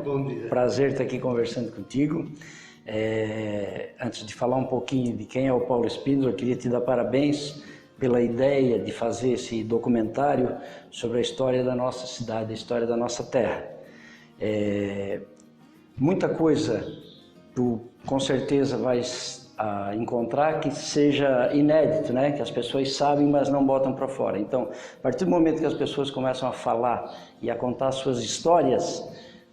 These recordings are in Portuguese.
Bom dia. Prazer estar aqui conversando contigo. Antes de falar um pouquinho de quem é o Paulo Espíndola, eu queria te dar parabéns pela ideia de fazer esse documentário sobre a história da nossa cidade, a história da nossa terra. Muita coisa tu com certeza vais encontrar que seja inédito, né? Que as pessoas sabem, mas não botam para fora. Então, a partir do momento que as pessoas começam a falar e a contar suas histórias,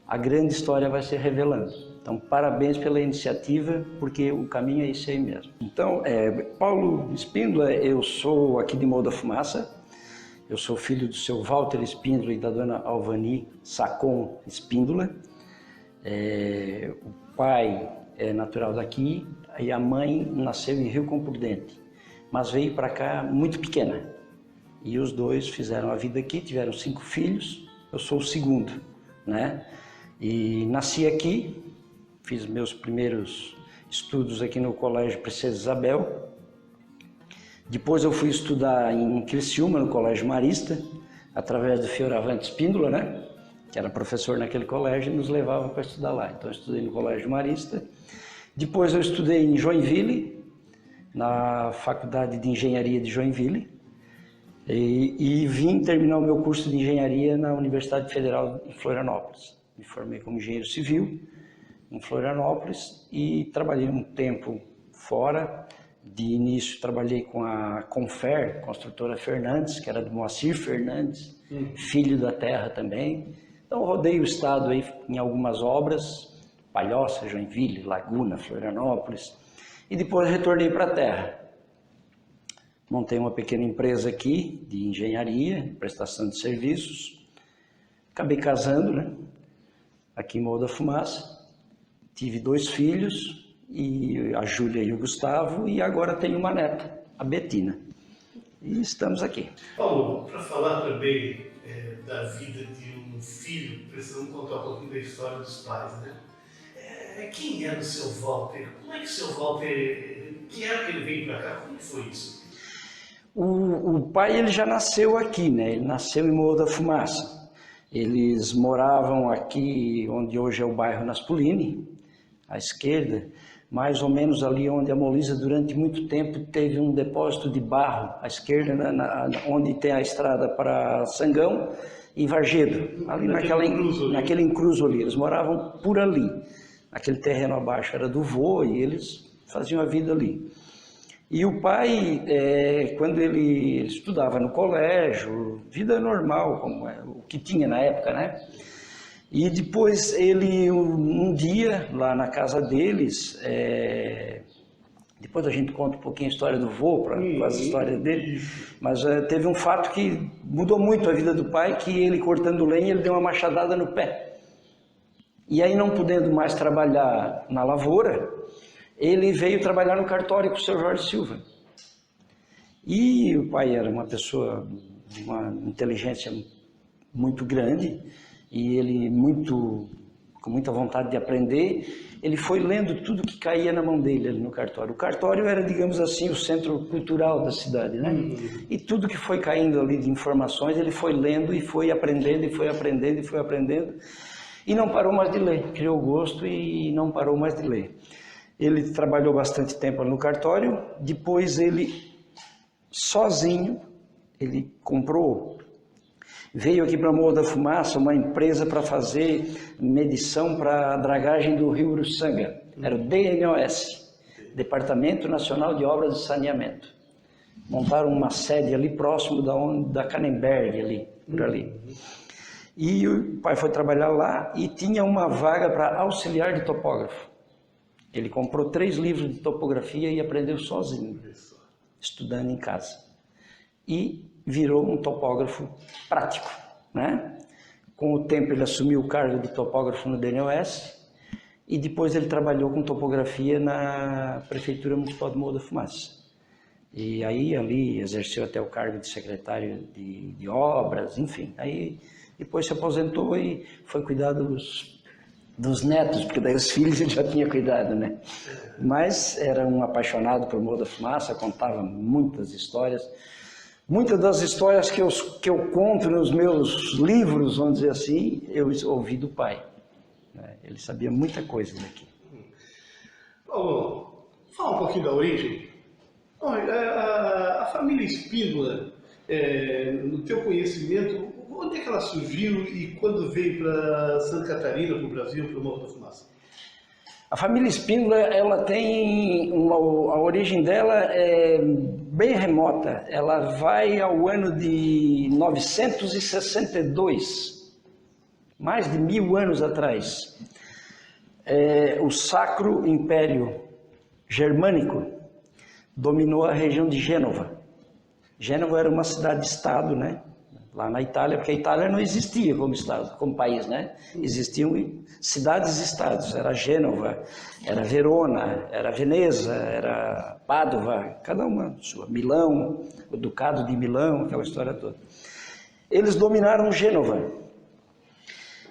a grande história vai se revelando. Então, parabéns pela iniciativa, porque o caminho é esse aí mesmo. Então, Paulo Espíndola, eu sou aqui de Morro da Fumaça, eu sou filho do seu Walter Espíndola e da dona Alvani Sacon Espíndola. O pai é natural daqui e a mãe nasceu em Rio Prudente, mas veio para cá muito pequena. E os dois fizeram a vida aqui, tiveram 5 filhos, eu sou o segundo, né? E nasci aqui, fiz meus primeiros estudos aqui no Colégio Princesa Isabel. Depois eu fui estudar em Criciúma, no Colégio Marista, através do Fioravante Espíndola, né? Que era professor naquele colégio e nos levava para estudar lá. Então eu estudei no Colégio Marista. Depois eu estudei em Joinville, na Faculdade de Engenharia de Joinville. E vim terminar o meu curso de Engenharia na Universidade Federal em Florianópolis. Me formei como engenheiro civil em Florianópolis e trabalhei um tempo fora. De início trabalhei com a Confer, construtora Fernandes, que era do Moacir Fernandes, filho da terra também. Então rodei o estado aí em algumas obras, Palhoça, Joinville, Laguna, Florianópolis, e depois retornei para a terra. Montei uma pequena empresa aqui de engenharia, prestação de serviços. Acabei casando, né? Aqui em Morro da Fumaça. Tive 2 filhos, e a Júlia e o Gustavo, e agora tenho uma neta, a Betina. E estamos aqui. Paulo, para falar também da vida de um filho, precisamos contar um pouquinho da história dos pais, né? Quem era o seu Walter? Como é que o seu Walter, que era que ele veio para cá? Como foi isso? O pai ele já nasceu aqui, né? Ele nasceu em Morro da Fumaça. Eles moravam aqui onde hoje é o bairro Naspolini, à esquerda, mais ou menos ali onde a Molisa durante muito tempo teve um depósito de barro, à esquerda, onde tem a estrada para Sangão e Vargedo, ali naquele encruzo ali. Eles moravam por ali. Aquele terreno abaixo era do vô e eles faziam a vida ali. E o pai, quando ele estudava no colégio, vida normal, como o que tinha na época, né? E depois ele, um dia, lá na casa deles, depois a gente conta um pouquinho a história do vô, com as histórias dele, mas teve um fato que mudou muito a vida do pai, que ele cortando lenha, ele deu uma machadada no pé. E aí, não podendo mais trabalhar na lavoura, ele veio trabalhar no cartório com o seu Jorge Silva. E o pai era uma pessoa de uma inteligência muito grande, e ele com muita vontade de aprender, ele foi lendo tudo que caía na mão dele ali no cartório. O cartório era, digamos assim, o centro cultural da cidade, né? E tudo que foi caindo ali de informações, ele foi lendo e foi aprendendo, e foi aprendendo, e foi aprendendo, e não parou mais de ler. Criou gosto e não parou mais de ler. Ele trabalhou bastante tempo no cartório, depois ele, sozinho, ele veio aqui para Morro da Fumaça uma empresa para fazer medição para a dragagem do Rio Uruçanga. Era o DNOS, Departamento Nacional de Obras de Saneamento. Montaram uma sede ali próximo da Canenberg, ali, por ali. E o pai foi trabalhar lá e tinha uma vaga para auxiliar de topógrafo. Ele comprou 3 livros de topografia e aprendeu sozinho, estudando em casa. E virou um topógrafo prático, né? Com o tempo ele assumiu o cargo de topógrafo no DNOS e depois ele trabalhou com topografia na Prefeitura Municipal de Morro da Fumaça. E aí ali exerceu até o cargo de secretário de obras, enfim. Aí depois se aposentou e foi cuidar dos netos, porque daí os filhos ele já tinha cuidado, né? Mas era um apaixonado por Morro da Fumaça, contava muitas histórias. Muitas das histórias que eu conto nos meus livros, vamos dizer assim, eu ouvi do pai. né? Ele sabia muita coisa daqui. Paulo, fala um pouquinho da origem. A família Espínola, no teu conhecimento, onde é que ela surgiu e quando veio para Santa Catarina, para o Brasil, para o Morro da Fumaça? A família Espínola, ela tem a origem dela é bem remota. Ela vai ao ano de 962, mais de 1000 anos atrás. O Sacro Império Germânico dominou a região de Gênova. Gênova era uma cidade-estado, né? Lá na Itália, porque a Itália não existia como estado, como país, né? Existiam cidades-estados, era Gênova, era Verona, era Veneza, era Pádua, cada uma sua, Milão, o Ducado de Milão, aquela história toda. Eles dominaram Gênova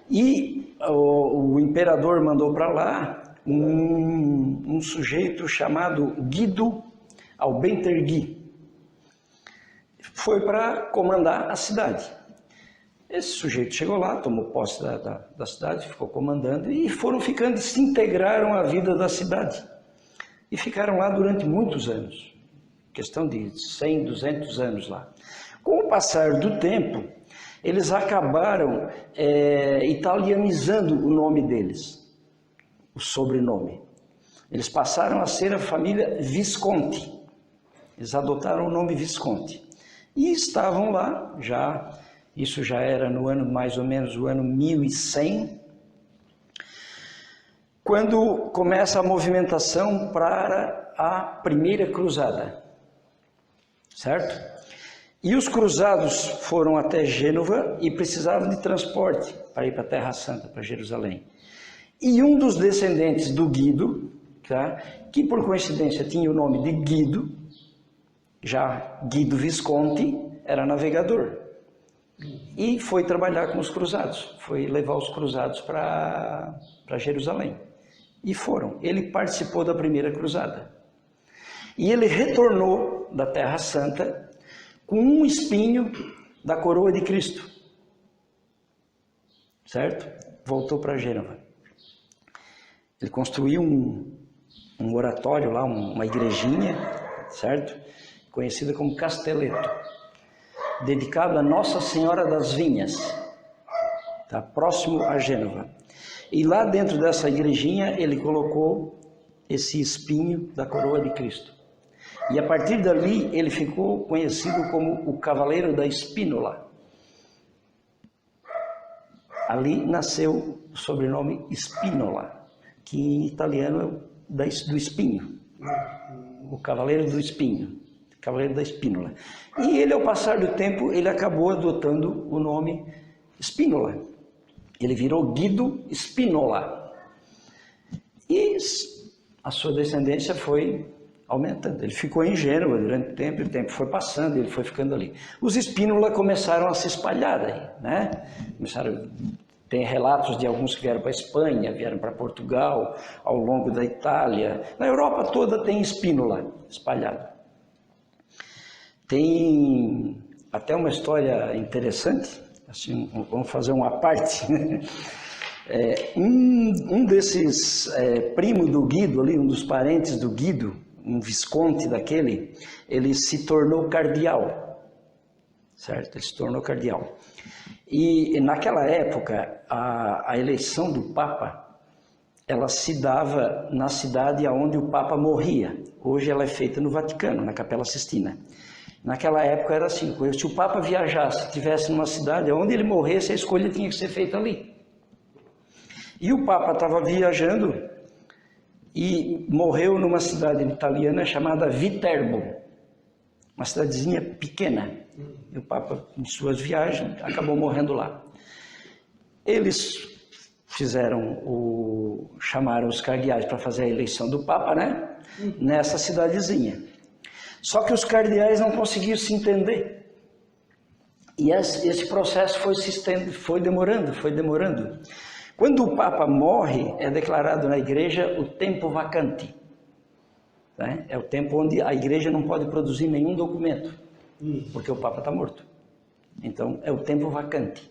e o imperador mandou para lá um sujeito chamado Guido Albentergui. Foi para comandar a cidade. Esse sujeito chegou lá, tomou posse da cidade, ficou comandando e foram ficando, se integraram à vida da cidade. E ficaram lá durante muitos anos, questão de 100, 200 anos lá. Com o passar do tempo, eles acabaram italianizando o nome deles, o sobrenome. Eles passaram a ser a família Visconti. Eles adotaram o nome Visconti. E estavam lá, isso já era no ano, mais ou menos, o ano 1100, quando começa a movimentação para a primeira cruzada, certo? E os cruzados foram até Gênova e precisavam de transporte para ir para a Terra Santa, para Jerusalém. E um dos descendentes do Guido, tá, que por coincidência tinha o nome de Guido, já Guido Visconti, era navegador e foi trabalhar com os cruzados, foi levar os cruzados para Jerusalém. E foram. Ele participou da primeira cruzada. E ele retornou da Terra Santa com um espinho da coroa de Cristo. Certo? Voltou para Gênova. Ele construiu um oratório lá, uma igrejinha, certo? Conhecida como Casteleto, dedicado a Nossa Senhora das Vinhas, tá? Próximo a Gênova. E lá dentro dessa igrejinha ele colocou esse espinho da coroa de Cristo. E a partir dali ele ficou conhecido como o Cavaleiro da Espínola. Ali nasceu o sobrenome Spínola, que em italiano é do espinho, o Cavaleiro do Espinho. Cavaleiro da Espínola. E ele, ao passar do tempo, ele acabou adotando o nome Spínola. Ele virou Guido Spínola. E a sua descendência foi aumentando. Ele ficou em Gênova durante o tempo foi passando, ele foi ficando ali. Os Spínola começaram a se espalhar daí, né? Tem relatos de alguns que vieram para a Espanha, vieram para Portugal, ao longo da Itália. Na Europa toda tem Spínola espalhado. Tem até uma história interessante, assim, vamos fazer uma parte. Um desses primo do Guido, ali, um dos parentes do Guido, um visconde daquele, ele se tornou cardeal, certo? Ele se tornou cardeal. E naquela época, a eleição do Papa, ela se dava na cidade onde o Papa morria. Hoje ela é feita no Vaticano, na Capela Sistina. Naquela época era assim, se o Papa viajasse, estivesse numa cidade, onde ele morresse, a escolha tinha que ser feita ali. E o Papa estava viajando e morreu numa cidade italiana chamada Viterbo, uma cidadezinha pequena. E o Papa, em suas viagens, acabou morrendo lá. Eles chamaram os cardeais para fazer a eleição do Papa, né? Nessa cidadezinha. Só que os cardeais não conseguiam se entender. E esse processo foi demorando. Quando o Papa morre, é declarado na igreja o tempo vacante. Né? É o tempo onde a igreja não pode produzir nenhum documento, porque o Papa está morto. Então, é o tempo vacante.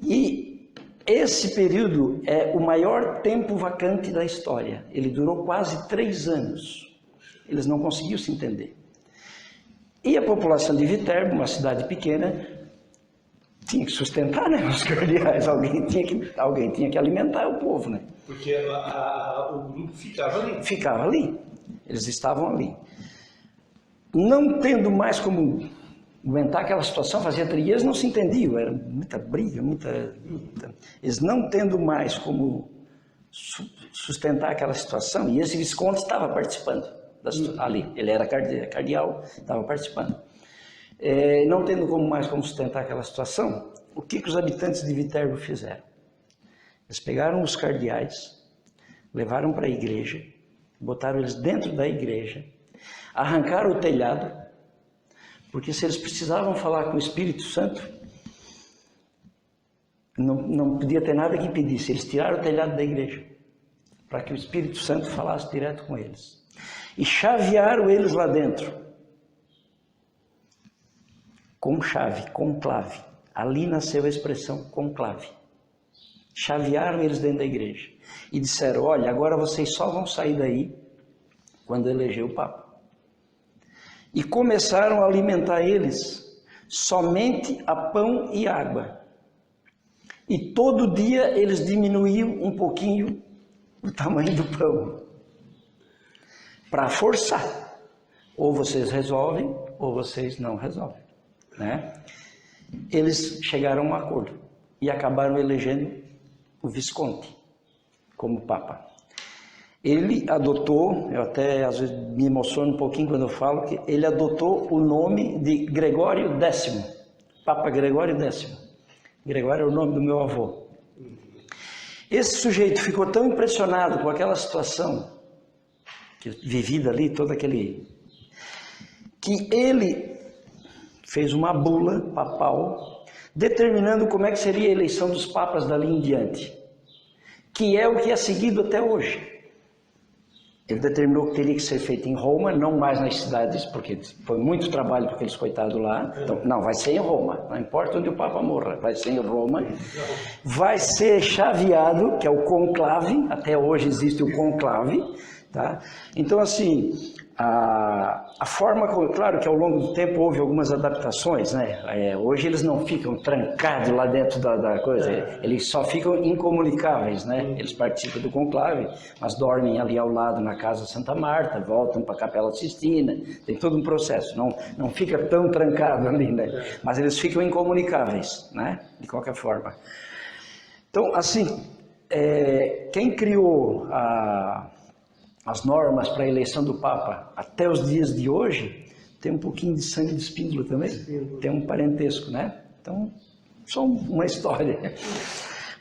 E Esse período é o maior tempo vacante da história. Ele durou quase 3 anos. Eles não conseguiam se entender. E a população de Viterbo, uma cidade pequena, tinha que sustentar, né, os cardeais. Alguém tinha que alimentar o povo, né? Porque o grupo ficava ali. Ficava ali. Eles estavam ali. Não tendo mais como aguentar aquela situação, fazia 3 dias, não se entendiam, era muita briga, muita luta. Eles não tendo mais como sustentar aquela situação, e esse Visconde estava participando ali, ele era cardeal, estava participando. Não tendo mais como sustentar aquela situação, o que os habitantes de Viterbo fizeram? Eles pegaram os cardeais, levaram para a igreja, botaram eles dentro da igreja, arrancaram o telhado, porque se eles precisavam falar com o Espírito Santo, não podia ter nada que impedisse. Eles tiraram o telhado da igreja, para que o Espírito Santo falasse direto com eles. E chavearam eles lá dentro, com chave, conclave. Ali nasceu a expressão conclave. Chavearam eles dentro da igreja. E disseram, olha, agora vocês só vão sair daí quando eleger o Papa. E começaram a alimentar eles somente a pão e água. E todo dia eles diminuíam um pouquinho o tamanho do pão. Para forçar. Ou vocês resolvem, ou vocês não resolvem. Né? Eles chegaram a um acordo. E acabaram elegendo o Visconde como Papa. Ele adotou, eu até às vezes me emociono um pouquinho quando eu falo, que ele adotou o nome de Gregório X, Papa Gregório X. Gregório é o nome do meu avô. Esse sujeito ficou tão impressionado com aquela situação, vivida ali, todo aquele... que ele fez uma bula papal, determinando como é que seria a eleição dos papas dali em diante, que é o que é seguido até hoje. Ele determinou que teria que ser feito em Roma, não mais nas cidades, porque foi muito trabalho para aqueles coitados lá. Então, não, vai ser em Roma, não importa onde o Papa morra, vai ser em Roma. Vai ser chaveado, que é o conclave, até hoje existe o conclave. Tá? Então, assim, a forma, claro que ao longo do tempo houve algumas adaptações, né? Hoje eles não ficam trancados lá dentro da coisa, eles só ficam incomunicáveis, né? Eles participam do conclave, mas dormem ali ao lado na Casa Santa Marta, voltam para a Capela Sistina, tem todo um processo, não fica tão trancado ali, né? Mas eles ficam incomunicáveis, né? De qualquer forma. Então, assim, quem criou as normas para a eleição do Papa até os dias de hoje, tem um pouquinho de sangue de Spínola também, tem um parentesco, né? Então, só uma história.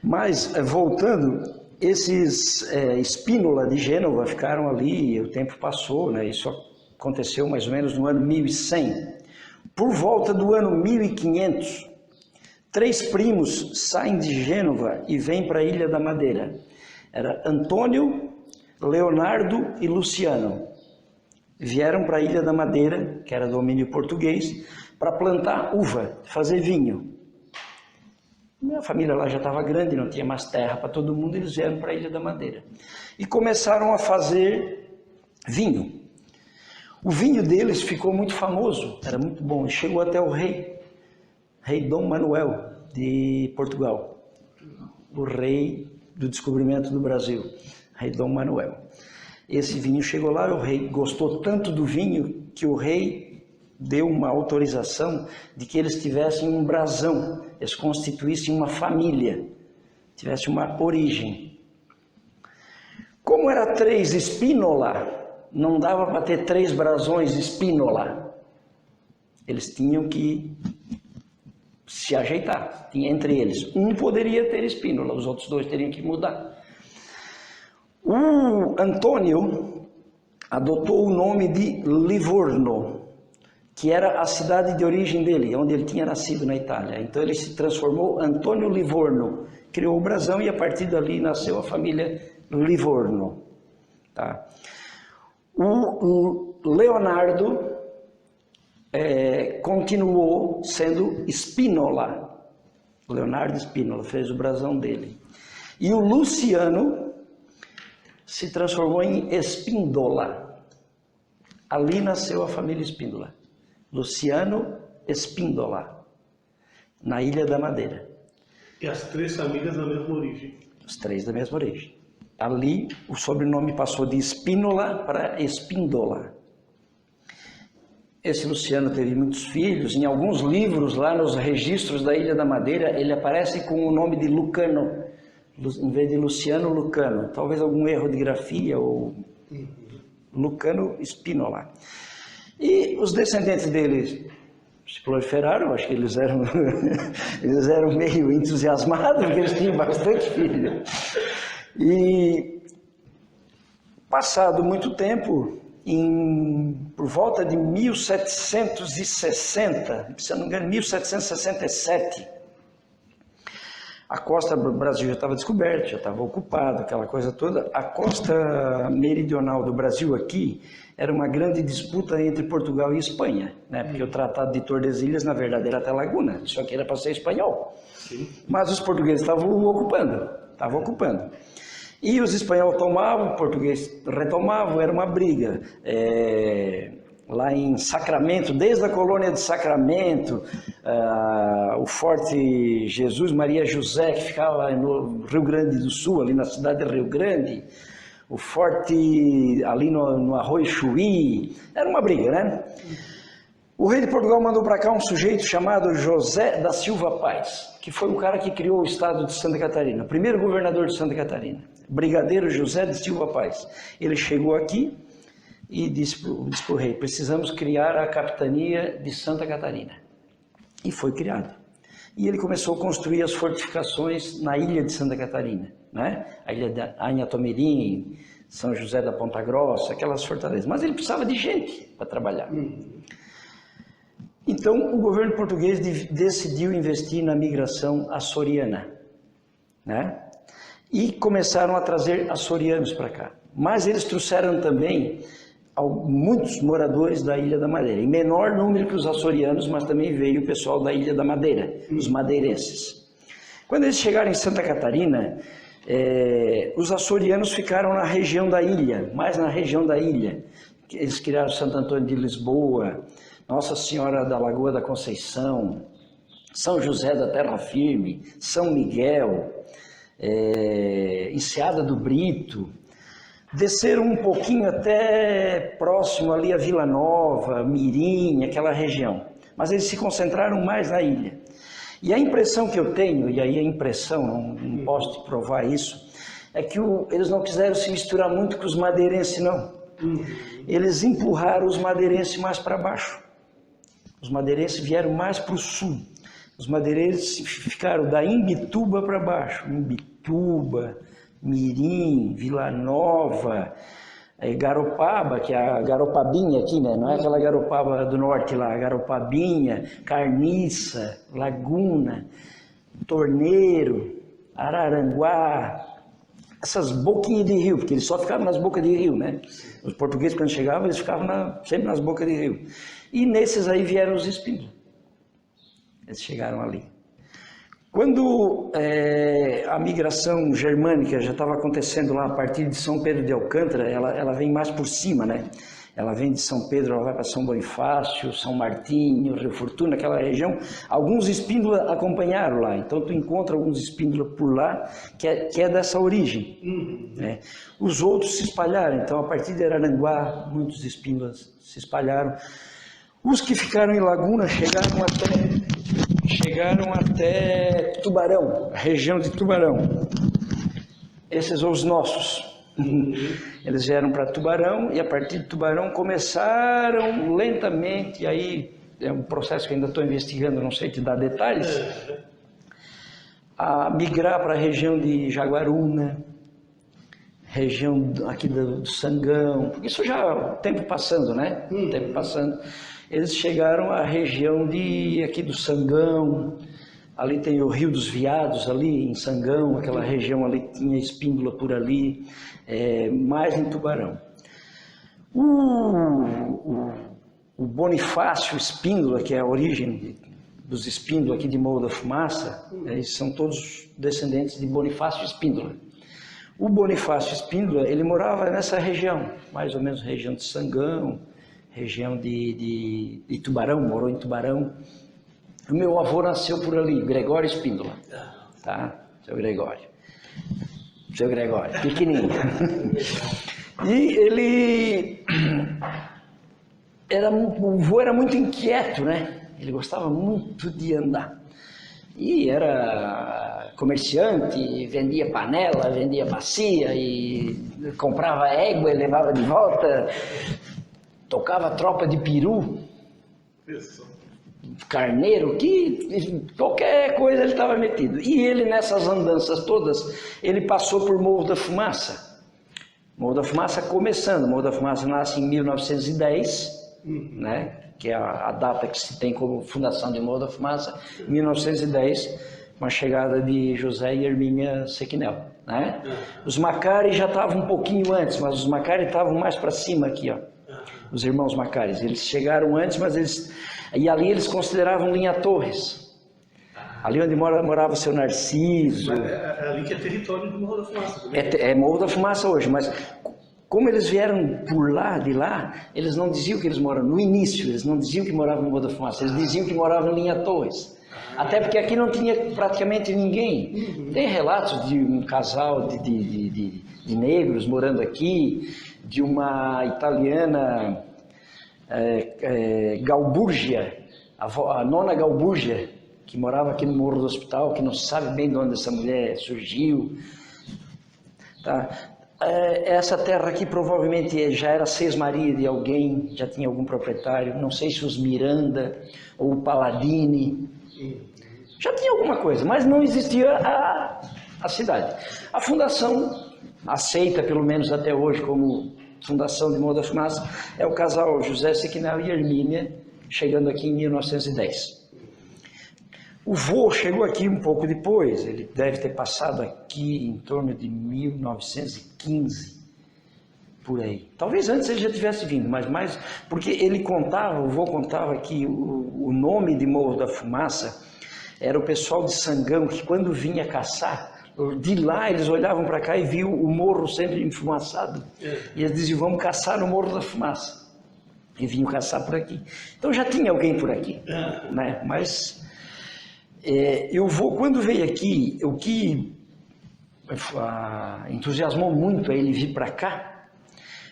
Mas, voltando, esses Spínola de Gênova ficaram ali, e o tempo passou, né? Isso aconteceu mais ou menos no ano 1100. Por volta do ano 1500, 3 primos saem de Gênova e vêm para a Ilha da Madeira. Era Antônio, Leonardo e Luciano. Vieram para a Ilha da Madeira, que era domínio português, para plantar uva, fazer vinho. Minha família lá já estava grande, não tinha mais terra para todo mundo, eles vieram para a Ilha da Madeira. E começaram a fazer vinho. O vinho deles ficou muito famoso, era muito bom, e chegou até o rei Dom Manuel de Portugal, o rei do descobrimento do Brasil. Rei Dom Manuel. Esse vinho chegou lá, o rei gostou tanto do vinho que o rei deu uma autorização de que eles tivessem um brasão, eles constituíssem uma família, tivessem uma origem. Como era 3 Spínola, não dava para ter 3 brasões Spínola. Eles tinham que se ajeitar entre eles. Um poderia ter Spínola, os outros 2 teriam que mudar. O Antônio adotou o nome de Livorno, que era a cidade de origem dele, onde ele tinha nascido na Itália. Então ele se transformou Antônio Livorno, criou o brasão e a partir dali nasceu a família Livorno. Tá? O Leonardo continuou sendo Spínola, Leonardo Spínola fez o brasão dele. E o Luciano se transformou em Espíndola. Ali nasceu a família Spínola. Luciano Espíndola, na Ilha da Madeira. E as três famílias da mesma origem. Os três da mesma origem. Ali o sobrenome passou de Spínola para Espíndola. Esse Luciano teve muitos filhos. Em alguns livros, lá nos registros da Ilha da Madeira, ele aparece com o nome de Lucano, em vez de Luciano, Lucano. Talvez algum erro de grafia, ou Lucano Spínola. E os descendentes dele se proliferaram, acho que eles eram meio entusiasmados, porque eles tinham bastante filho. E, passado muito tempo, por volta de 1760, se não me engano, 1767, a costa do Brasil já estava descoberta, já estava ocupada, aquela coisa toda. A costa meridional do Brasil aqui era uma grande disputa entre Portugal e Espanha, né? Porque o Tratado de Tordesilhas, na verdade, era até Laguna, isso aqui era para ser espanhol. Sim. Mas os portugueses estavam ocupando. E os espanhóis tomavam, os portugueses retomavam, era uma briga. Lá em Sacramento, desde a colônia de Sacramento, o Forte Jesus Maria José, que ficava no Rio Grande do Sul, ali na cidade de Rio Grande, o Forte ali no Arroio Chuí, era uma briga, né? O rei de Portugal mandou para cá um sujeito chamado José da Silva Paz, que foi o cara que criou o estado de Santa Catarina, o primeiro governador de Santa Catarina, Brigadeiro José de Silva Paz. Ele chegou aqui e disse para o rei: precisamos criar a capitania de Santa Catarina. E foi criado. E ele começou a construir as fortificações na ilha de Santa Catarina, né? A ilha de Anhatomirim, São José da Ponta Grossa, aquelas fortalezas. Mas ele precisava de gente para trabalhar. Então o governo português decidiu investir na migração açoriana, né? E começaram a trazer açorianos para cá. Mas eles trouxeram também muitos moradores da Ilha da Madeira, em menor número que os açorianos, mas também veio o pessoal da Ilha da Madeira, os madeirenses. Quando eles chegaram em Santa Catarina, os açorianos ficaram na região da ilha, mais na região da ilha. Eles criaram Santo Antônio de Lisboa, Nossa Senhora da Lagoa da Conceição, São José da Terra Firme, São Miguel, Enseada do Brito. Desceram um pouquinho até próximo ali a Vila Nova, Mirim, aquela região. Mas eles se concentraram mais na ilha. E a impressão que eu tenho, e aí a impressão, não posso te provar isso, é que eles não quiseram se misturar muito com os madeirenses, não. Eles empurraram os madeirenses mais para baixo. Os madeirenses vieram mais para o sul. Os madeirenses ficaram da Imbituba para baixo. Imbituba, Mirim, Vila Nova, Garopaba, que é a Garopabinha aqui, né? Não é aquela Garopaba do norte lá, Garopabinha, Carniça, Laguna, Torneiro, Araranguá, essas boquinhas de rio, porque eles só ficavam nas bocas de rio, né? Os portugueses, quando chegavam, eles ficavam sempre nas bocas de rio. E nesses aí vieram os Spínola. Eles chegaram ali. Quando a migração germânica já estava acontecendo lá a partir de São Pedro de Alcântara, ela vem mais por cima, né? Ela vem de São Pedro, ela vai para São Bonifácio, São Martinho, Rio Fortuna, aquela região. Alguns Spínola acompanharam lá, então tu encontra alguns Spínola por lá, que é dessa origem. Né? Os outros se espalharam, então a partir de Araranguá, muitos Spínolas se espalharam. Os que ficaram em Laguna chegaram até Tubarão, a região de Tubarão. Esses são os nossos. Eles vieram para Tubarão e a partir de Tubarão começaram lentamente, aí é um processo que ainda estou investigando, não sei te dar detalhes, a migrar para a região de Jaguaruna, região aqui do Sangão, porque isso já o tempo passando, né? O tempo passando. Eles chegaram à região aqui do Sangão, ali tem o Rio dos Viados, ali em Sangão, aquela região ali tinha Spínola por ali, mais em Tubarão. O Bonifácio Spínola, que é a origem dos Espíndola aqui de Morro da Fumaça, eles são todos descendentes de Bonifácio Espíndola. O Bonifácio Espíndola, ele morava nessa região, mais ou menos região de Sangão, região de Tubarão, morou em Tubarão. O meu avô nasceu por ali, Gregório Espíndola, tá? Seu Gregório, pequenininho. E ele o vô era muito inquieto, né? Ele gostava muito de andar. E era comerciante, vendia panela, vendia bacia, e comprava égua e levava de volta, tocava tropa de peru, carneiro, qualquer coisa ele estava metido. E ele, nessas andanças todas, ele passou por Morro da Fumaça. Morro da Fumaça começando, Morro da Fumaça nasce em 1910, né? Que é a data que se tem como fundação de Morro da Fumaça, 1910, com a chegada de José e Hermínia Sequinel, né? Os Macari já estavam um pouquinho antes, mas os Macari estavam mais para cima aqui, ó. Os irmãos Macari, eles chegaram antes, mas e ali eles consideravam Linha Torres. Ali onde morava o seu Narciso. É ali que é território do Morro da Fumaça. É Morro da Fumaça hoje, mas como eles vieram por lá, de lá, eles não diziam que eles moravam, no início, eles não diziam que moravam no Morro da Fumaça, eles diziam que moravam em Linha Torres. Até porque aqui não tinha praticamente ninguém. Tem relatos de um casal de negros morando aqui, de uma italiana, Galburgia, a nona Galburgia, que morava aqui no Morro do Hospital, que não se sabe bem de onde essa mulher surgiu. Tá? Essa terra aqui provavelmente já era Sesmaria de alguém, já tinha algum proprietário, não sei se os Miranda ou o Paladini, já tinha alguma coisa, mas não existia a cidade. A fundação, aceita pelo menos até hoje como fundação de Morro da Fumaça, é o casal José Sequinel e Hermínia, chegando aqui em 1910. O vô chegou aqui um pouco depois, ele deve ter passado aqui em torno de 1915, por aí. Talvez antes ele já tivesse vindo, mas mais, porque ele contava, o vô contava que o nome de Morro da Fumaça era o pessoal de Sangão, que quando vinha caçar, de lá eles olhavam para cá e viam o morro sempre enfumaçado. E eles diziam, vamos caçar no Morro da Fumaça. E vinham caçar por aqui. Então já tinha alguém por aqui, né? Mas eu vou, quando veio aqui, o que entusiasmou muito a ele vir para cá,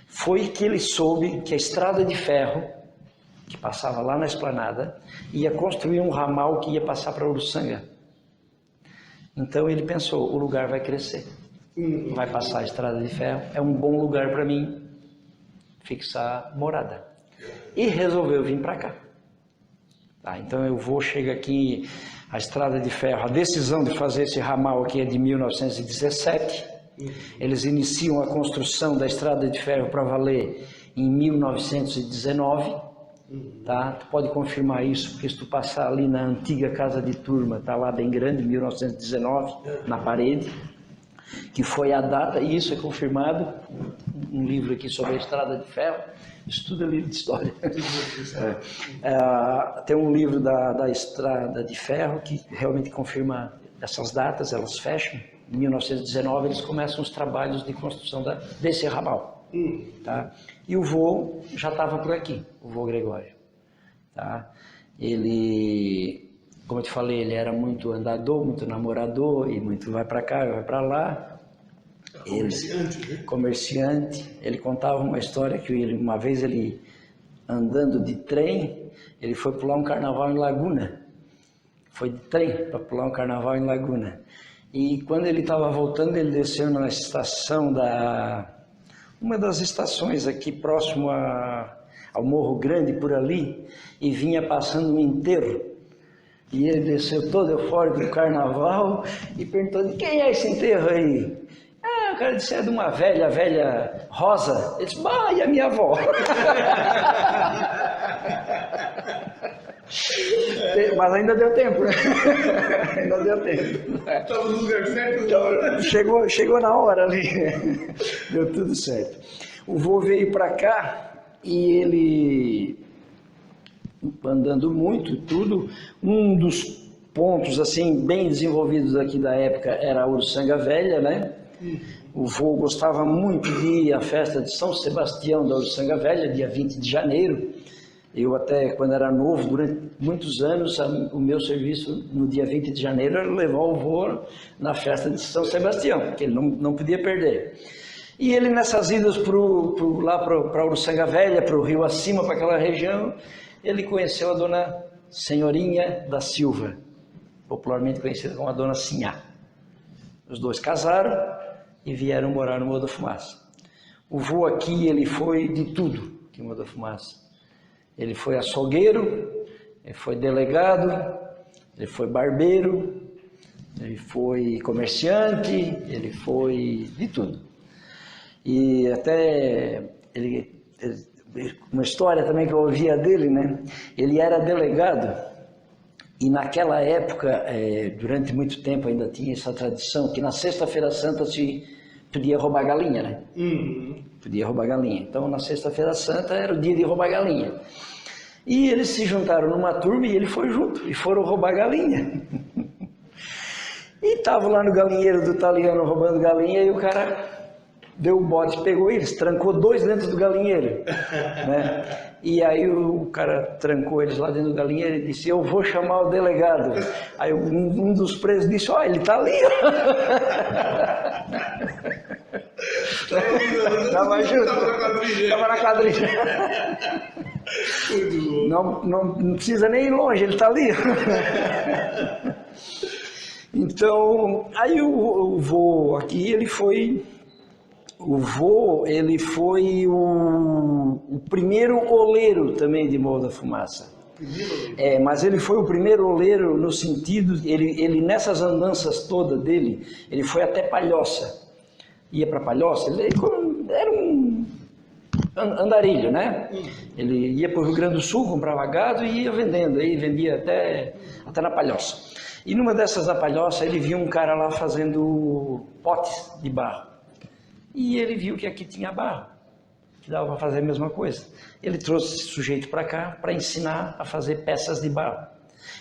foi que ele soube que a estrada de ferro, que passava lá na esplanada, ia construir um ramal que ia passar para Uruçanga. Então ele pensou, o lugar vai crescer, vai passar a estrada de ferro, é um bom lugar para mim fixar morada. E resolveu vir para cá. Tá, então eu vou chegar aqui, a estrada de ferro, a decisão de fazer esse ramal aqui é de 1917, eles iniciam a construção da estrada de ferro para valer em 1919, tá? Tu pode confirmar isso, porque se tu passar ali na antiga casa de turma, tá lá bem grande, 1919, na parede, que foi a data, e isso é confirmado, um livro aqui sobre a estrada de ferro, isso tudo é livro de história. Tem um livro da estrada de ferro que realmente confirma essas datas, elas fecham. Em 1919 eles começam os trabalhos de construção desse ramal. Tá? E o vô já estava por aqui, o vô Gregório. Tá? Ele, como eu te falei, ele era muito andador, muito namorador, e muito vai para cá, vai para lá. Comerciante, ele contava uma história que uma vez ele, andando de trem, ele foi pular um carnaval em Laguna. Foi de trem para pular um carnaval em Laguna. E quando ele estava voltando, ele desceu na estação uma das estações aqui próximo ao Morro Grande, por ali, e vinha passando um enterro. E ele desceu todo eufórico do carnaval e perguntou, de quem é esse enterro aí? O cara disse, é de uma velha Rosa. Ele disse, e a minha avó? Mas ainda deu tempo, né? Ainda deu tempo. Estava no lugar certo. Chegou na hora ali. Deu tudo certo. O vô veio para cá e ele andando muito, tudo. Um dos pontos assim bem desenvolvidos aqui da época era a Uruçanga Velha, né? O vô gostava muito de ir à festa de São Sebastião da Uruçanga Velha, dia 20 de janeiro. Eu até, quando era novo, durante muitos anos, o meu serviço no dia 20 de janeiro era levar o vô na festa de São Sebastião, que ele não podia perder. E ele nessas idas lá para a Uruçanga Velha, para o rio acima, para aquela região, ele conheceu a dona Senhorinha da Silva, popularmente conhecida como a dona Sinhá. Os dois casaram e vieram morar no Morro da Fumaça. O vô aqui, ele foi de tudo aqui no Morro da Fumaça. Ele foi açougueiro, ele foi delegado, ele foi barbeiro, ele foi comerciante, ele foi de tudo. E até uma história também que eu ouvia dele, né? Ele era delegado e naquela época, durante muito tempo ainda tinha essa tradição que na Sexta-feira Santa se podia roubar galinha, né? Podia roubar galinha. Então na Sexta-feira Santa era o dia de roubar galinha. E eles se juntaram numa turma e ele foi junto e foram roubar galinha. E estavam lá no galinheiro do italiano roubando galinha e o cara deu o bote, pegou eles, trancou 2 dentro do galinheiro, né? E aí o cara trancou eles lá dentro do galinheiro e disse: eu vou chamar o delegado. Aí um dos presos disse: ó, ele tá ali. Tava junto, tava na quadrilha. Não precisa nem ir longe, ele tá ali. Então, aí o vô aqui, ele foi o primeiro oleiro também de Morro da Fumaça. Mas ele foi o primeiro oleiro no sentido, ele nessas andanças todas dele, ele foi até Palhoça. Ia para Palhoça, ele era um andarilho, né? Ele ia para o Rio Grande do Sul, comprava gado e ia vendendo, aí vendia até na Palhoça. E numa dessas na Palhoça, ele viu um cara lá fazendo potes de barro. E ele viu que aqui tinha barro, que dava para fazer a mesma coisa. Ele trouxe esse sujeito para cá para ensinar a fazer peças de barro.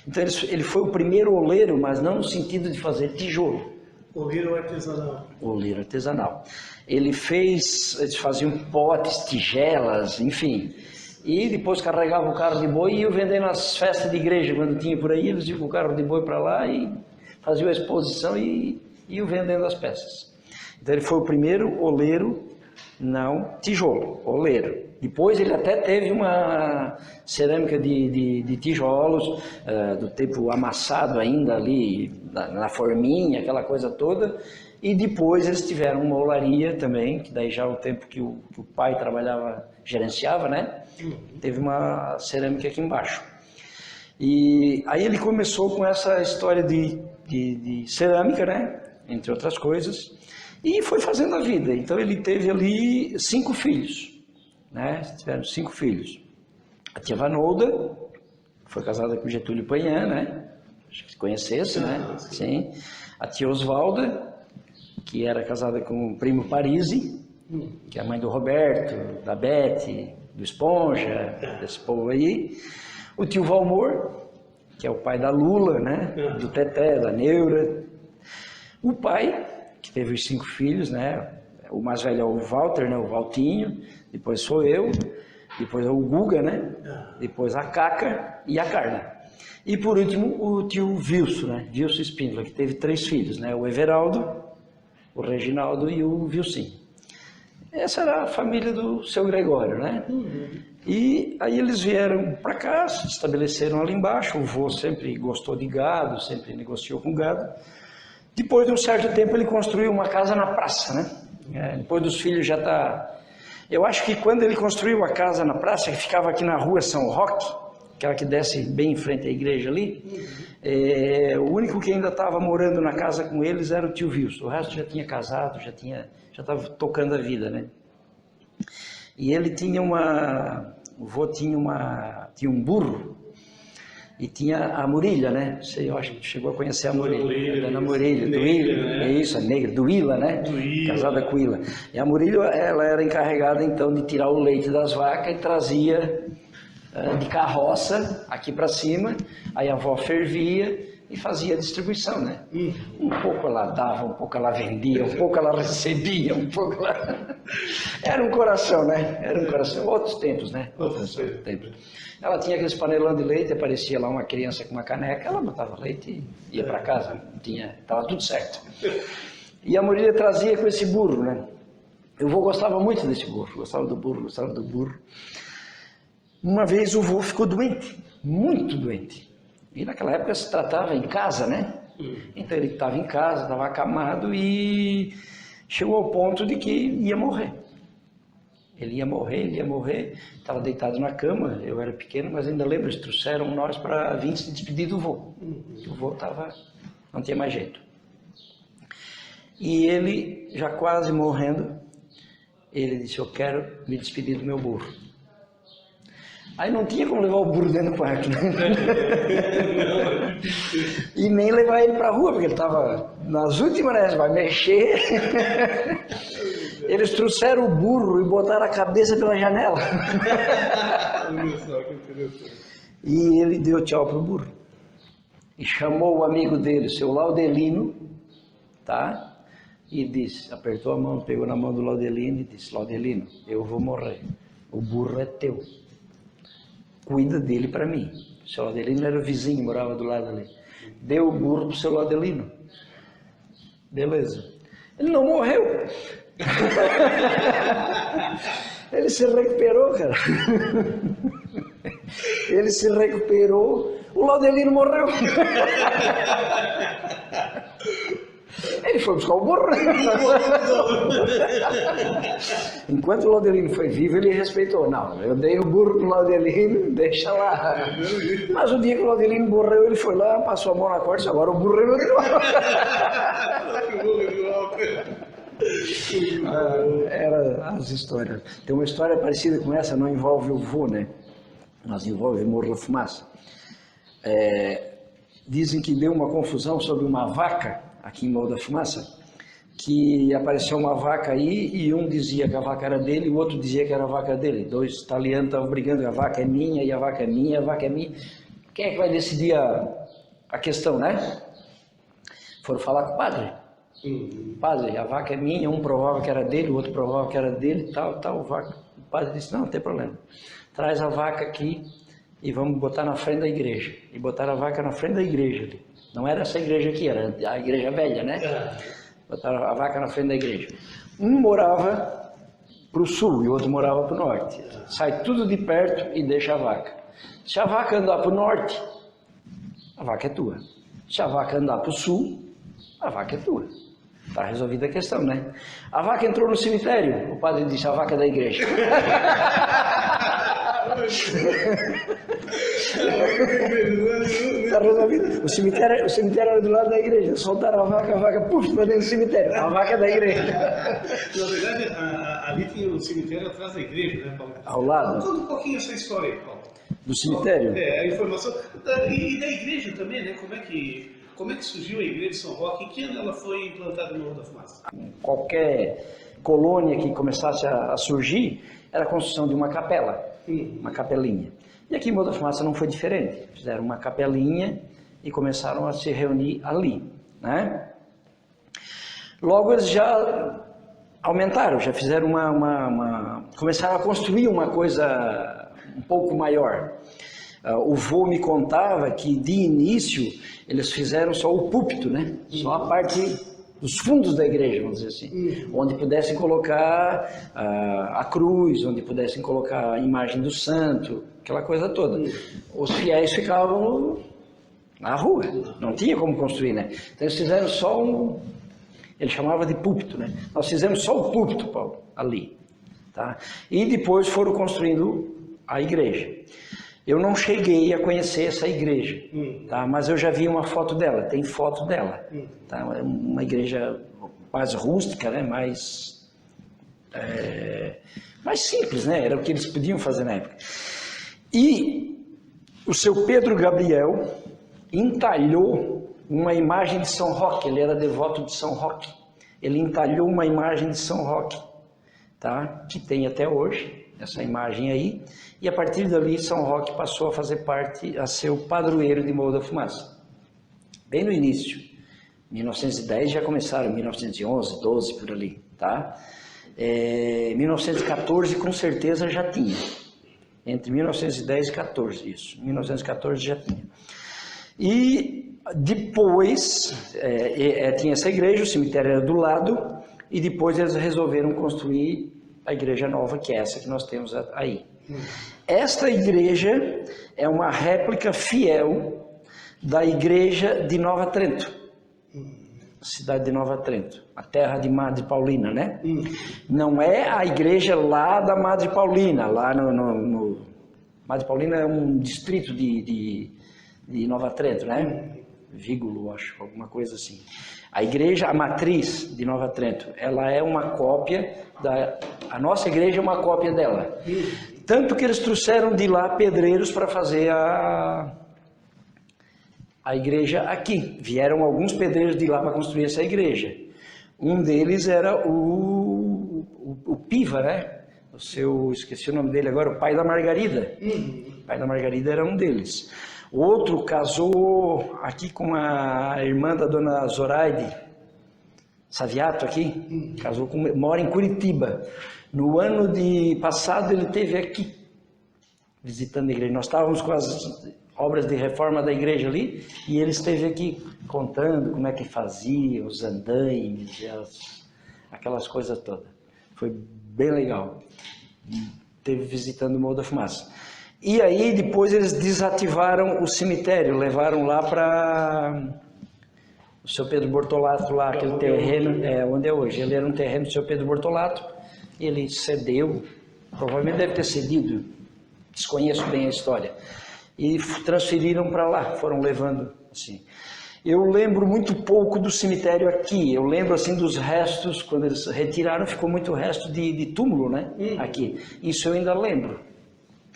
Então ele foi o primeiro oleiro, mas não no sentido de fazer tijolo. Oleiro artesanal. Oleiro artesanal. Eles faziam potes, tigelas, enfim. E depois carregavam o carro de boi e iam vender nas festas de igreja, quando tinha por aí, eles iam com o carro de boi para lá e faziam a exposição e iam vendendo as peças. Então ele foi o primeiro oleiro, não tijolo, oleiro. Depois ele até teve uma cerâmica de tijolos, do tempo amassado ainda ali, na forminha, aquela coisa toda. E depois eles tiveram uma olaria também, que daí já é o tempo que o pai trabalhava, gerenciava, né? Teve uma cerâmica aqui embaixo. E aí ele começou com essa história de cerâmica, né? Entre outras coisas. E foi fazendo a vida. Então ele teve ali 5 filhos, né? Tiveram 5 filhos. A tia Vanolda foi casada com Getúlio Painhan, né? Acho que conhecesse, né? Sim. A tia Osvalda, que era casada com o primo Parisi, que é a mãe do Roberto, da Bete, do Esponja, desse povo aí. O tio Valmor, que é o pai da Lula, né? Do Teté, da Neura. O pai, que teve os 5 filhos, né? O mais velho é o Walter, né? O Valtinho, depois sou eu, depois é o Guga, né? Depois a Caca e a Carla. E por último o tio Vilso, né? Vilso Espíndola, que teve 3 filhos, né? O Everaldo, o Reginaldo e o Vilsim. Essa era a família do seu Gregório, né? E aí eles vieram para cá, se estabeleceram ali embaixo. O vô sempre gostou de gado, sempre negociou com gado. Depois de um certo tempo ele construiu uma casa na praça, né? Depois dos filhos já está... Eu acho que quando ele construiu a casa na praça, que ficava aqui na rua São Roque, aquela que desce bem em frente à igreja ali, o único que ainda estava morando na casa com eles era o tio Wilson. O resto já tinha casado, já estava tocando a vida, né? E ele tinha o vô tinha um burro e tinha a Murilha, né? Você, eu acho que chegou a conhecer a Murilha, a Dona Murilha, do Ila, é isso, a negra, do Ila, né? Casada com Ila. E a Murilha, ela era encarregada então de tirar o leite das vacas e trazia de carroça aqui para cima, aí a avó fervia e fazia a distribuição, né? Um pouco ela dava, um pouco ela vendia, um pouco ela recebia, um pouco ela... Era um coração, né? Era um coração. Outros tempos, né? Outros tempos. Ela tinha aqueles panelão de leite, aparecia lá uma criança com uma caneca, ela botava leite e ia para casa, estava tudo certo. E a Marília trazia com esse burro, né? O vô gostava muito desse burro, gostava do burro. Uma vez o vô ficou doente, muito doente. E naquela época se tratava em casa, né? Então ele estava em casa, estava acamado e chegou ao ponto de que ia morrer. Ele ia morrer, estava deitado na cama, eu era pequeno, mas ainda lembro, eles trouxeram nós para vir se despedir do vô. O vô não tinha mais jeito. E ele, já quase morrendo, ele disse, eu quero me despedir do meu burro. Aí não tinha como levar o burro dentro do quarto, né? E nem levar ele para a rua, porque ele estava nas últimas, né? Vai mexer. Eles trouxeram o burro e botaram a cabeça pela janela. Olha só que interessante. E ele deu tchau para o burro. E chamou o amigo dele, seu Laudelino, tá? E disse, apertou a mão, pegou na mão do Laudelino e disse, Laudelino, eu vou morrer, o burro é teu. Cuida dele para mim. O seu Laudelino era o vizinho, morava do lado ali. Deu o burro para o seu Laudelino. Beleza. Ele não morreu. Ele se recuperou, cara. Ele se recuperou. O Laudelino morreu. Ele foi buscar o burro. Enquanto o Laudelino foi vivo, ele respeitou. Não, eu dei o burro pro Laudelino, deixa lá. Mas o dia que o Laudelino morreu, ele foi lá, passou a mão na corda, agora o burro é meu de novo. Era as histórias. Tem uma história parecida com essa, não envolve o vô, né? Mas envolve Morro da Fumaça. Dizem que deu uma confusão sobre uma vaca aqui em Morro da Fumaça, que apareceu uma vaca aí e um dizia que a vaca era dele e o outro dizia que era a vaca dele. Dois italianos estavam brigando, a vaca é minha e a vaca é minha, a vaca é minha. Quem é que vai decidir a questão, né? Foram falar com o padre. Padre, a vaca é minha, um provava que era dele, o outro provava que era dele, tal. O padre disse, não tem problema. Traz a vaca aqui e vamos botar na frente da igreja. E botaram a vaca na frente da igreja ali. Não era essa igreja aqui, era a igreja velha, né? Botaram a vaca na frente da igreja. Um morava para o sul e o outro morava para o norte. Sai tudo de perto e deixa a vaca. Se a vaca andar para o norte, a vaca é tua. Se a vaca andar para o sul, a vaca é tua. Está resolvida a questão, né? A vaca entrou no cemitério. O padre disse, a vaca é da igreja. Está resolvido. O cemitério era do lado da igreja. Soltaram a vaca, puf, para dentro do cemitério. A vaca é da igreja. Na verdade, ali tinha um cemitério atrás da igreja, né, Paulo? Ao lado. Conta um pouquinho essa história aí, Paulo. Do cemitério? A informação. E da igreja também, né? Como é que surgiu a igreja de São Roque e que ano ela foi implantada no Morro da Fumaça? Qualquer colônia que começasse a surgir era a construção de uma capela, uma capelinha. E aqui em Morro da Fumaça não foi diferente. Fizeram uma capelinha e começaram a se reunir ali, né? Logo eles já aumentaram, já fizeram começaram a construir uma coisa um pouco maior. O vô me contava que de início eles fizeram só o púlpito, né? Só a parte dos fundos da igreja, vamos dizer assim, onde pudessem colocar a cruz, onde pudessem colocar a imagem do santo, aquela coisa toda. Os fiéis ficavam na rua, não tinha como construir, né? Então eles fizeram só ele chamava de púlpito, né? Nós fizemos só o púlpito, Paulo, ali, tá? E depois foram construindo a igreja. Eu não cheguei a conhecer essa igreja, tá? Mas eu já vi uma foto dela, tem foto dela, tá? Uma igreja mais rústica, né? mais simples, né? Era o que eles podiam fazer na época. E o seu Pedro Gabriel entalhou uma imagem de São Roque, ele era devoto de São Roque. Ele entalhou uma imagem de São Roque, tá? Que tem até hoje. essa imagem aí, e a partir dali São Roque passou a fazer parte, a ser o padroeiro de Morro da Fumaça. Bem no início, 1910 já começaram, 1911, 12 por ali, tá? 1914 com certeza já tinha, entre 1910 e 14, isso, 1914 já tinha. E depois, tinha essa igreja, o cemitério era do lado, e depois eles resolveram construir a igreja nova, que é essa que nós temos aí. Esta igreja é uma réplica fiel da igreja de Nova Trento, cidade de Nova Trento, a terra de Madre Paulina, né? Não é a igreja lá da Madre Paulina, lá no Madre Paulina é um distrito de Nova Trento, né? Vígulo, acho, alguma coisa assim. A igreja, a matriz de Nova Trento, ela é uma cópia a nossa igreja é uma cópia dela. Tanto que eles trouxeram de lá pedreiros para fazer a igreja aqui. Vieram alguns pedreiros de lá para construir essa igreja. Um deles era o Piva, né? Esqueci o nome dele agora, o pai da Margarida. O pai da Margarida era um deles. Outro casou aqui com a irmã da dona Zoraide Saviato aqui, mora em Curitiba. No ano passado ele esteve aqui, visitando a igreja. Nós estávamos com as obras de reforma da igreja ali, e ele esteve aqui contando como é que fazia, os andaimes, aquelas coisas todas. Foi bem legal. Esteve visitando o Morro da Fumaça. E aí depois eles desativaram o cemitério, levaram lá para o seu Pedro Bortolato, lá, aquele terreno, onde é hoje. Ele era um terreno do seu Pedro Bortolato, ele cedeu, provavelmente deve ter cedido, desconheço bem a história, e transferiram para lá, foram levando assim. Eu lembro muito pouco do cemitério aqui, eu lembro assim dos restos, quando eles retiraram, ficou muito resto de túmulo, né, aqui. Isso eu ainda lembro.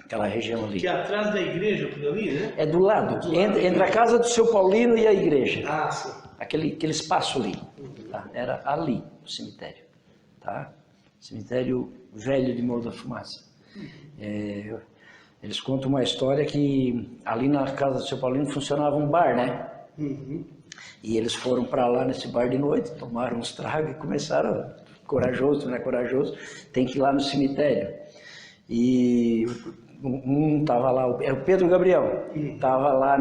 Aquela região ali. Que é atrás da igreja, por ali, né? É do lado, entre a casa do seu Paulino e a igreja. Ah, sim. Aquele espaço ali, tá? Era ali o cemitério, tá? Cemitério velho de Morro da Fumaça. Eles contam uma história que ali na casa do seu Paulino funcionava um bar, né? E eles foram para lá nesse bar de noite, tomaram uns tragos e começaram, corajoso, não é corajoso, tem que ir lá no cemitério. E estava lá, é o Pedro Gabriel, estava lá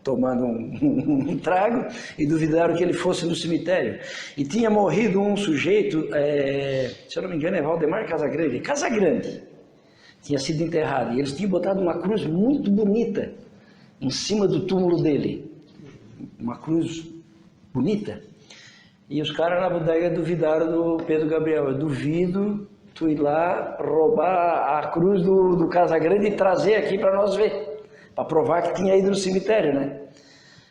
tomando um trago e duvidaram que ele fosse no cemitério. E tinha morrido um sujeito, se eu não me engano é Valdemar Casagrande, tinha sido enterrado. E eles tinham botado uma cruz muito bonita em cima do túmulo dele, uma cruz bonita. E os caras na bodega duvidaram do Pedro Gabriel. Eu duvido tu ir lá roubar a cruz do Casagrande e trazer aqui para nós ver, para provar que tinha ido no cemitério, né?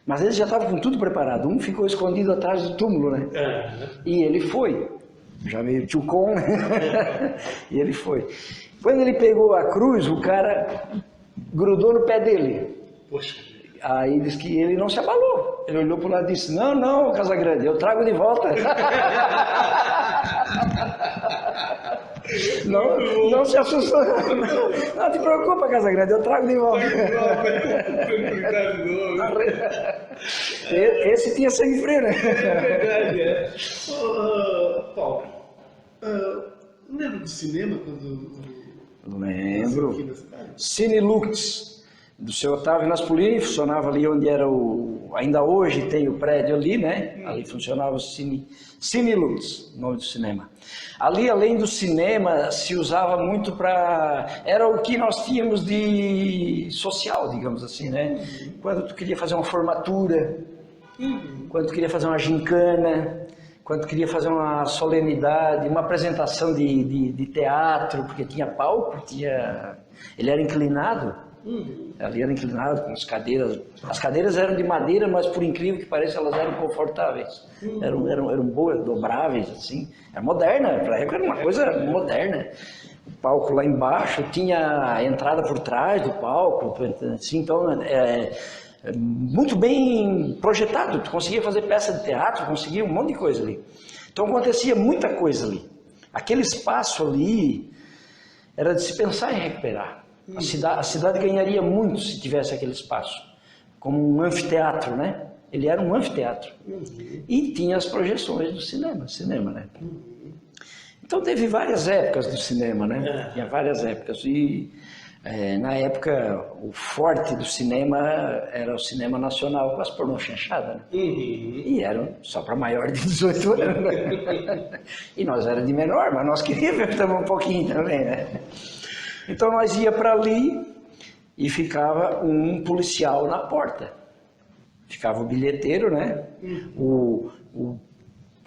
Mas eles já estavam com tudo preparado. Um ficou escondido atrás do túmulo, né? E ele foi, já meio tchucom, né? E ele foi. Quando ele pegou a cruz, o cara grudou no pé dele. Poxa. Aí disse que ele não se abalou. Ele olhou para o lado e disse: não, Casagrande, eu trago de volta. Não se assustou. Não te preocupa, Casagrande, eu trago de volta. Esse tinha sangue frio, né? É verdade, Paulo, lembra do cinema quando... Lembro. Cine Lux, do seu Otávio Naspolini, funcionava ali onde era ainda hoje tem o prédio ali, né? Ali funcionava o Cine Lux, nome do cinema. Ali, além do cinema, se usava muito era o que nós tínhamos de social, digamos assim, né? Quando tu queria fazer uma formatura, quando tu queria fazer uma gincana, quando tu queria fazer uma solenidade, uma apresentação de teatro, porque tinha palco, ele era inclinado. Ali era inclinado, com as cadeiras. As cadeiras eram de madeira, mas por incrível que pareça, elas eram confortáveis. Eram boas, dobráveis, assim. Era moderna, para a época era uma coisa moderna. O palco lá embaixo, tinha a entrada por trás do palco, assim, então muito bem projetado. Tu conseguia fazer peça de teatro, conseguia um monte de coisa ali. Então acontecia muita coisa ali. Aquele espaço ali era de se pensar em recuperar. A cidade ganharia muito se tivesse aquele espaço, como um anfiteatro, né? Ele era um anfiteatro. E tinha as projeções do cinema, né? Então teve várias épocas do cinema, né? Tinha várias épocas. E na época o forte do cinema era o cinema nacional com as pornô chanchadas, né? E eram só para maior de 18 anos. Né? E nós era de menor, mas nós queríamos ver também um pouquinho também, né? Então nós ia para ali e ficava um policial na porta. Ficava o bilheteiro, né?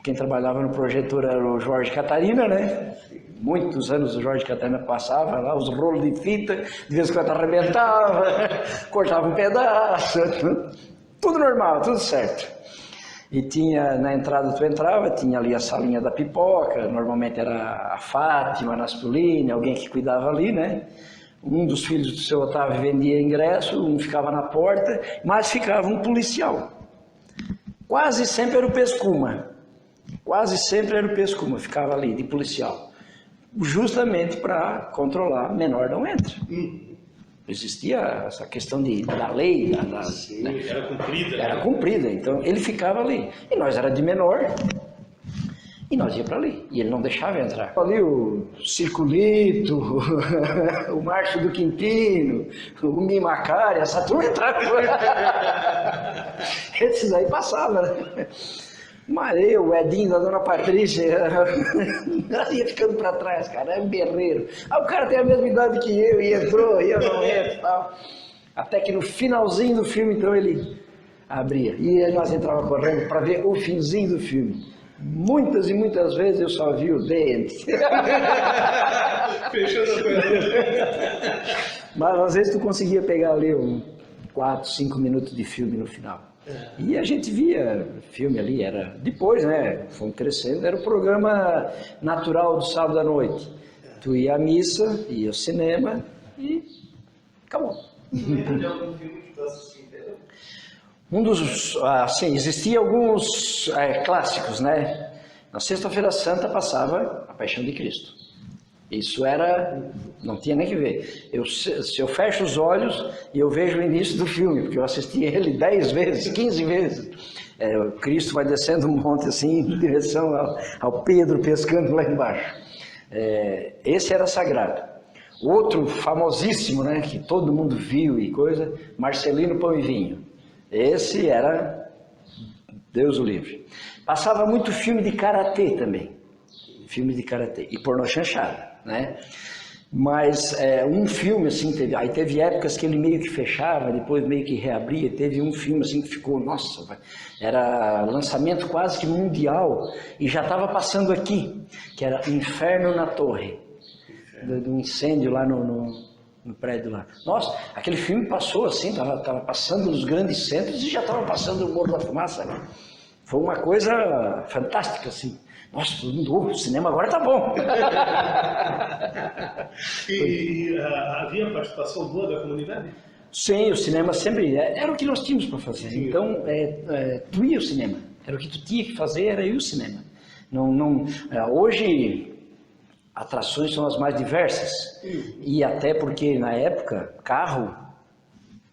Quem trabalhava no projetor era o Jorge Catarina, né? Muitos anos o Jorge Catarina passava lá, os rolos de fita, de vez em quando arrebentava, cortava um pedaço, tudo normal, tudo certo. E tinha, na entrada tu entrava, tinha ali a salinha da pipoca, normalmente era a Fátima, a Nastoline, alguém que cuidava ali, né? Um dos filhos do seu Otávio vendia ingresso, um ficava na porta, mas ficava um policial. Quase sempre era o Pescuma. Quase sempre era o Pescuma, ficava ali de policial. Justamente para controlar, menor não entra. Existia essa questão da lei. Sim, né? Era cumprida. Era cumprida, então ele ficava ali. E nós era de menor, e nós ia para ali. E ele não deixava entrar. Ali o Circulito, o Márcio do Quintino, o Mimacari, essa turma entrava. Esses aí passavam, né? Mas eu, o Edinho da Dona Patrícia, ia ficando para trás, cara, é um berreiro. O cara tem a mesma idade que eu, e entrou, e eu não entro e tal. Até que no finalzinho do filme, então, ele abria. E aí nós entrava correndo para ver o finzinho do filme. Muitas e muitas vezes eu só vi o dente. Fechando a coisa. Mas às vezes tu conseguia pegar ali 4, 5 minutos de filme no final. E a gente via filme ali, era depois, né, fomos crescendo, era o programa natural do sábado à noite. Tu ia à missa, ia ao cinema e acabou. De algum filme que tu assistiu inteiro? Assim, existiam alguns clássicos, né? Na Sexta-feira Santa passava A Paixão de Cristo. Isso não tinha nem que ver. Se eu fecho os olhos e eu vejo o início do filme, porque eu assisti ele 10 vezes, 15 vezes. O Cristo vai descendo um monte assim, em direção ao Pedro pescando lá embaixo. Esse era sagrado. Outro famosíssimo, né, que todo mundo viu e coisa, Marcelino Pão e Vinho. Esse era Deus o livre. Passava muito filme de karatê também. Filme de karatê e pornô chanchada, né? Mas um filme assim, teve épocas que ele meio que fechava, depois meio que reabria. Teve um filme assim que ficou, nossa, era lançamento quase que mundial e já estava passando aqui, que era Inferno na Torre, do incêndio lá no prédio lá. Nossa, aquele filme passou assim, estava passando nos grandes centros e já estava passando o Morro da Fumaça. Foi uma coisa fantástica assim. Nossa, todo mundo, o cinema agora tá bom. E havia participação boa da comunidade? Sim, o cinema sempre era o que nós tínhamos para fazer. Sim. Então, tu ia ao cinema. Era o que tu tinha que fazer, era ir ao cinema. Hoje, atrações são as mais diversas. E até porque, na época, carro,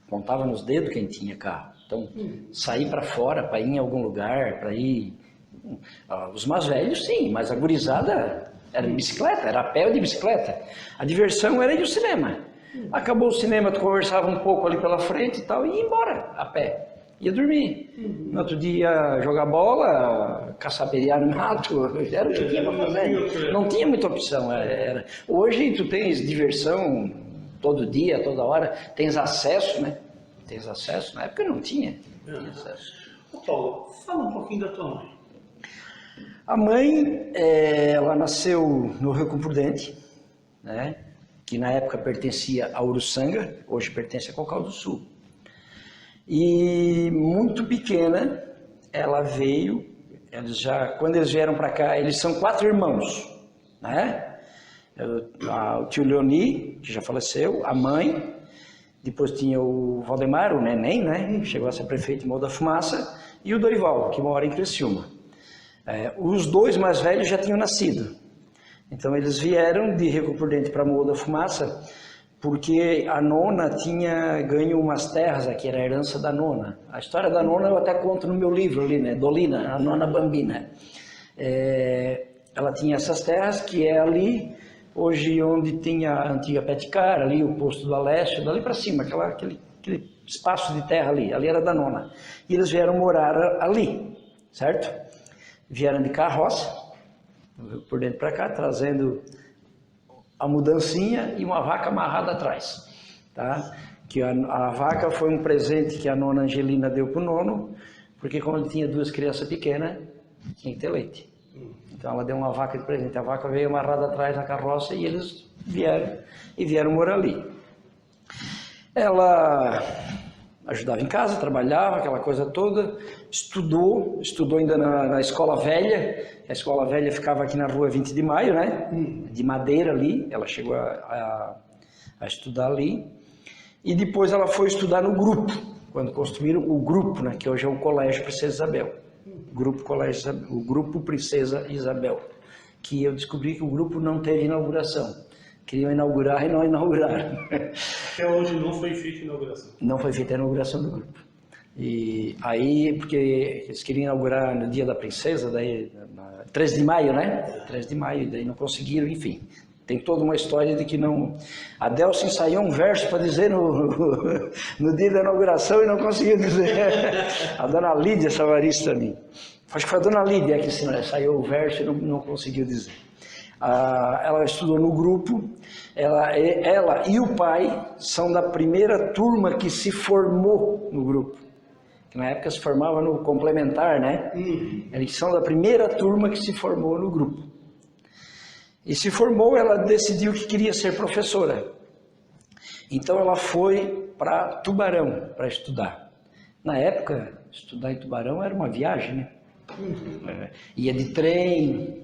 contava nos dedos quem tinha carro. Então, sair para fora, para ir em algum lugar, para ir... Os mais velhos, sim, mas a gurizada era de bicicleta, era a pé ou de bicicleta. A diversão era ir ao cinema. Acabou o cinema, tu conversava um pouco ali pela frente e tal, e ia embora a pé. Ia dormir. No outro dia, jogar bola, caçar periar no mato, era o que tinha para fazer. Não tinha muita opção. Hoje tu tens diversão todo dia, toda hora, tens acesso, né? Tens acesso, na época não tinha. Acesso. Paulo, fala um pouquinho da tua mãe. A mãe, ela nasceu no Rio Campo Prudente, né? Que na época pertencia a Uruçanga, hoje pertence a Cocal do Sul. E muito pequena, ela veio, quando eles vieram para cá, eles são 4 irmãos, né? O tio Leoni, que já faleceu, a mãe, depois tinha o Valdemar, o Neném, né? Chegou a ser prefeito de Morro da Fumaça, e o Dorival, que mora em Criciúma. Os 2 mais velhos já tinham nascido. Então eles vieram de Rio Prudente para Morro da Fumaça, porque a nona tinha ganho umas terras aqui, era a herança da nona. A história da nona eu até conto no meu livro ali, né? Dolina, a nona Bambina. Ela tinha essas terras, que é ali, hoje onde tinha a antiga Petcar, ali o posto do Alessio, dali para cima, aquele espaço de terra ali era da nona. E eles vieram morar ali, certo? Vieram de carroça, por dentro para cá, trazendo a mudancinha e uma vaca amarrada atrás, tá? Que a vaca foi um presente que a nona Angelina deu para o nono, porque como ele tinha duas crianças pequenas, tinha que ter leite. Então ela deu uma vaca de presente, a vaca veio amarrada atrás na carroça e eles vieram morar ali. Ela ajudava em casa, trabalhava, aquela coisa toda, estudou ainda na escola velha. A escola velha ficava aqui na rua 20 de maio, né? De madeira ali, ela chegou a estudar ali. E depois ela foi estudar no grupo, quando construíram o grupo, né? Que hoje é o Colégio Princesa Isabel. O grupo Princesa Isabel. Que eu descobri que o grupo não teve inauguração. Queriam inaugurar e não inauguraram. Até hoje não foi feita a inauguração. Não foi feita a inauguração do grupo. E aí, porque eles queriam inaugurar no dia da princesa, daí, 3 de maio, né? 3 de maio, daí não conseguiram, enfim. Tem toda uma história de que não... A Delcy ensaiou um verso para dizer no dia da inauguração e não conseguiu dizer. A dona Lídia Savarista também. Acho que foi a dona Lídia que ensaiou o verso e não conseguiu dizer. Ela estudou no grupo, ela e o pai são da primeira turma que se formou no grupo. Que na época se formava no complementar, né? Eles são da primeira turma que se formou no grupo. E se formou, ela decidiu que queria ser professora. Então ela foi para Tubarão para estudar. Na época, estudar em Tubarão era uma viagem, né? Ia de trem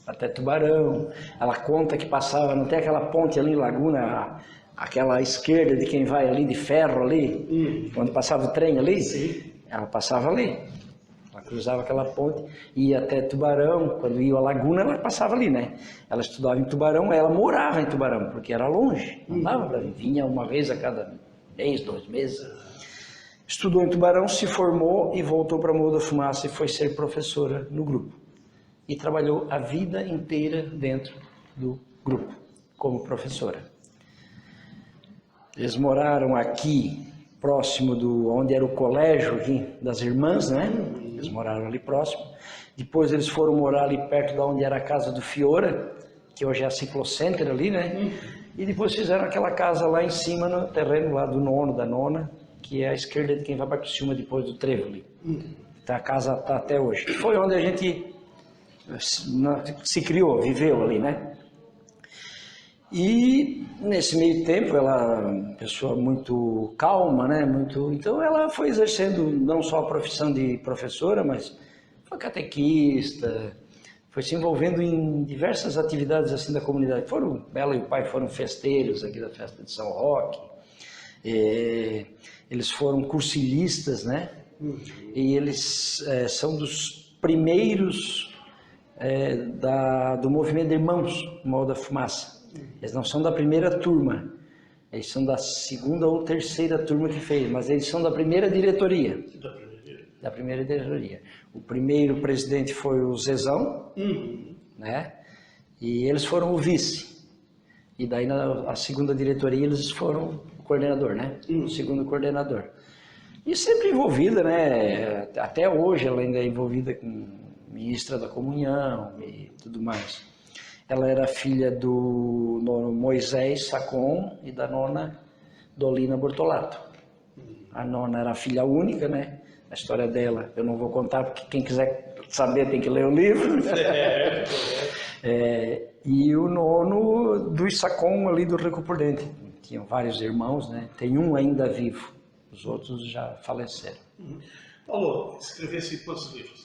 até Tubarão. Ela conta que passava, não tem aquela ponte ali, Laguna, aquela esquerda de quem vai ali de ferro ali, onde passava o trem ali? Sim. Ela passava ali. Ela cruzava aquela ponte, ia até Tubarão. Quando ia a Laguna, ela passava ali, né? Ela estudava em Tubarão, ela morava em Tubarão, porque era longe. Não dava para vir. Vinha uma vez a cada mês, 2 meses. Estudou em Tubarão, se formou e voltou para Morro da Fumaça e foi ser professora no grupo. E trabalhou a vida inteira dentro do grupo, como professora. Eles moraram aqui, próximo onde era o colégio aqui, das irmãs, né? Eles moraram ali próximo. Depois eles foram morar ali perto de onde era a casa do Fiora, que hoje é a Ciclocenter ali, né? E depois fizeram aquela casa lá em cima, no terreno lá do nono, da nona, que é à esquerda de quem vai para Criciúma depois do trevo ali. Então, a casa está até hoje. Foi onde a gente se criou, viveu ali, né? E nesse meio tempo ela é uma pessoa muito calma, né? Então ela foi exercendo não só a profissão de professora, mas foi catequista, foi se envolvendo em diversas atividades assim da comunidade. Ela e o pai foram festeiros aqui da festa de São Roque. Eles foram cursilistas, né? E eles são dos primeiros do movimento de irmãos Morro da Fumaça. Eles não são da primeira turma, eles são da segunda ou terceira turma que fez, mas eles são da primeira diretoria. Da primeira diretoria. O primeiro presidente foi o Zezão, né? E eles foram o vice. E daí na segunda diretoria eles foram o coordenador, né? O segundo coordenador. E sempre envolvida, né? Até hoje ela ainda é envolvida com ministra da Comunhão e tudo mais. Ela era filha do nono Moisés Sacon e da nona Dolina Bortolato. A nona era a filha única, né? A história dela eu não vou contar, porque quem quiser saber tem que ler o livro. E o nono do Sacon ali do Rio Prudente. Tinham vários irmãos, né? Tem um ainda vivo, os outros já faleceram. Paulo, escrevesse quantos livros?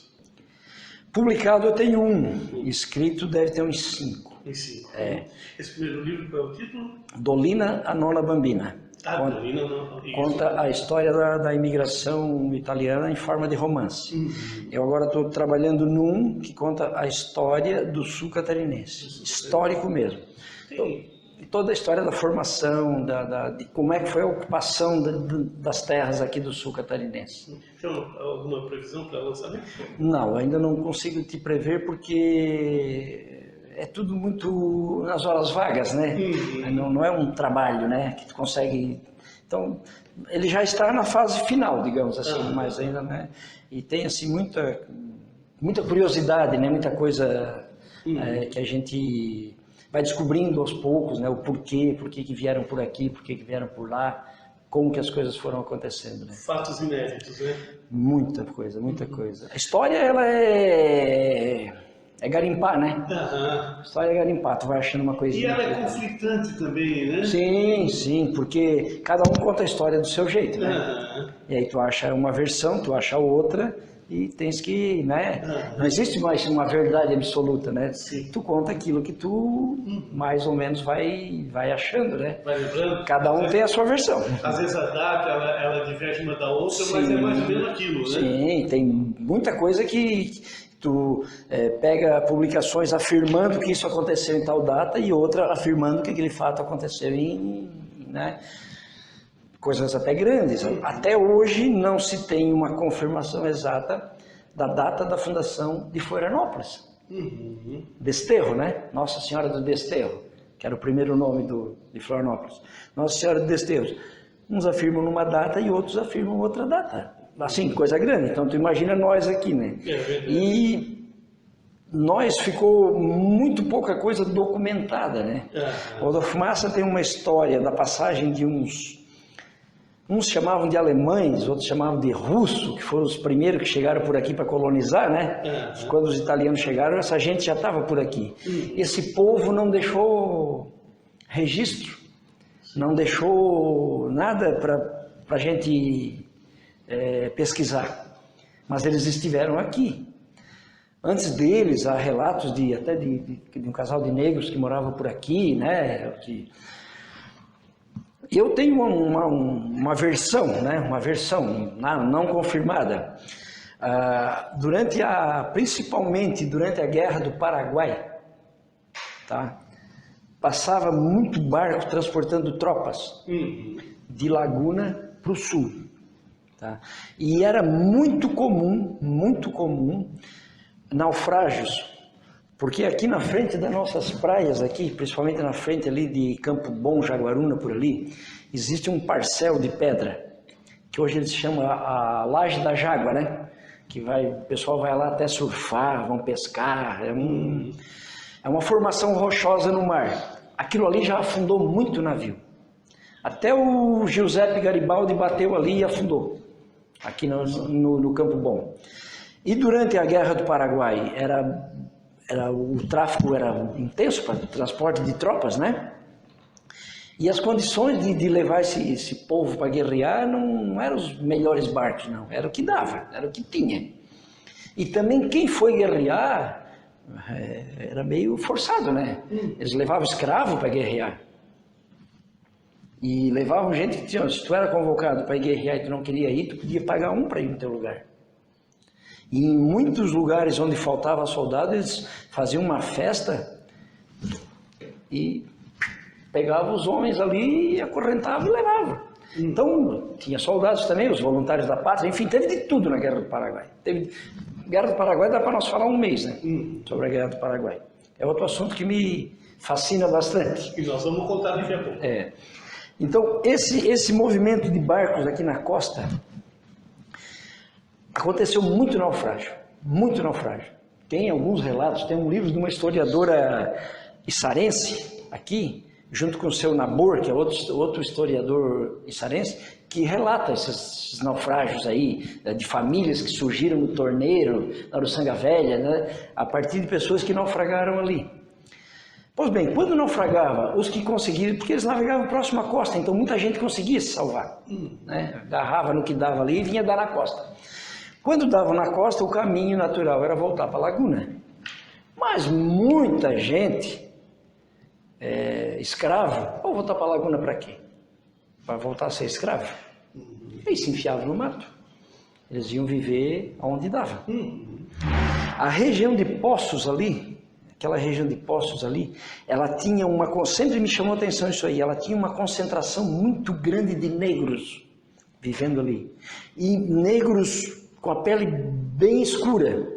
Publicado eu tenho um, escrito deve ter uns 5. Em 5. É. Esse primeiro livro, qual é o título? Dolina a Nona Bambina. Dolina não. Conta a história da imigração italiana em forma de romance. Eu agora estou trabalhando num que conta a história do sul catarinense, histórico mesmo. Toda a história da formação, de como é que foi a ocupação das terras aqui do sul catarinense. Tem alguma previsão para lançamento? Não, ainda não consigo te prever porque é tudo muito nas horas vagas, né? Não é um trabalho, né, que tu consegue. Então, ele já está na fase final, digamos assim, mas ainda, né? E tem assim muita curiosidade, né? Muita coisa que a gente vai descobrindo aos poucos, né? O por que vieram por aqui, por que vieram por lá, como que as coisas foram acontecendo, né? Fatos inéditos, né? Muita coisa, muita coisa. A história, ela é garimpar, né? A história é garimpar, tu vai achando uma coisinha. E ela é conflitante também, né? Sim, porque cada um conta a história do seu jeito, né? E aí tu acha uma versão, tu acha outra, e tens que, né? Não existe mais uma verdade absoluta, né? Tu conta aquilo que tu mais ou menos vai achando, né? Vai lembrando? Cada um tem a sua versão. Às vezes a data, ela diverge uma da outra, mas é mais ou menos aquilo, né? Sim, tem muita coisa que tu pega publicações afirmando que isso aconteceu em tal data e outra afirmando que aquele fato aconteceu em, né? Coisas até grandes. Até hoje não se tem uma confirmação exata da data da fundação de Florianópolis. Desterro, né? Nossa Senhora do Desterro, que era o primeiro nome de Florianópolis. Nossa Senhora do Desterro. Uns afirmam numa data e outros afirmam outra data. Assim, coisa grande. Então tu imagina nós aqui, né? E nós ficou muito pouca coisa documentada, né? O Alto da Fumaça tem uma história da passagem de uns chamavam de alemães, outros chamavam de russo, que foram os primeiros que chegaram por aqui para colonizar, né? Quando os italianos chegaram, essa gente já estava por aqui. Esse povo não deixou registro, não deixou nada para a gente pesquisar, mas eles estiveram aqui. Antes deles, há relatos até de um casal de negros que morava por aqui, né? Eu tenho uma versão, né? Uma versão não confirmada. Principalmente durante a Guerra do Paraguai, tá? Passava muito barco transportando tropas de Laguna para o sul. Tá? E era muito comum naufrágios. Porque aqui na frente das nossas praias, aqui, principalmente na frente ali de Campo Bom, Jaguaruna, por ali, existe um parcel de pedra, que hoje eles chamam a Laje da Jágua, né? Que o pessoal vai lá até surfar, vão pescar, é uma formação rochosa no mar. Aquilo ali já afundou muito navio. Até o Giuseppe Garibaldi bateu ali e afundou, aqui no Campo Bom. E durante a Guerra do Paraguai, o tráfico era intenso para o transporte de tropas, né? E as condições de levar esse povo para guerrear não eram os melhores barcos, não. Era o que dava, era o que tinha. E também quem foi guerrear era meio forçado, né? Eles levavam escravo para guerrear. E levavam gente que tinha, se tu era convocado para ir guerrear e tu não queria ir, tu podia pagar um para ir no teu lugar. E em muitos lugares onde faltava soldado, eles faziam uma festa e pegavam os homens ali e acorrentavam e levavam. Então, tinha soldados também, os voluntários da pátria, enfim, teve de tudo na Guerra do Paraguai. Guerra do Paraguai dá para nós falar um mês, né? Sobre a Guerra do Paraguai. É outro assunto que me fascina bastante. E nós vamos contar daqui a pouco. Então, esse movimento de barcos aqui na costa aconteceu muito naufrágio, muito naufrágio. Tem alguns relatos, tem um livro de uma historiadora içarense aqui, junto com o seu Nabor, que é outro historiador içarense, que relata esses naufrágios aí, de famílias que surgiram no Torneiro, na Uruçanga Velha, né, a partir de pessoas que naufragaram ali. Pois bem, quando naufragava, os que conseguiram, porque eles navegavam próximo à costa, então muita gente conseguia se salvar, né, agarrava no que dava ali e vinha dar na costa. Quando dava na costa, o caminho natural era voltar para a laguna. Mas muita gente escravo, vou voltar para a Laguna para quê? Para voltar a ser escravo. Aí se enfiavam no mato. Eles iam viver onde dava. A região de Poços ali, aquela região de Poços ali, ela tinha sempre me chamou a atenção isso aí, ela tinha uma concentração muito grande de negros vivendo ali. E negros com a pele bem escura.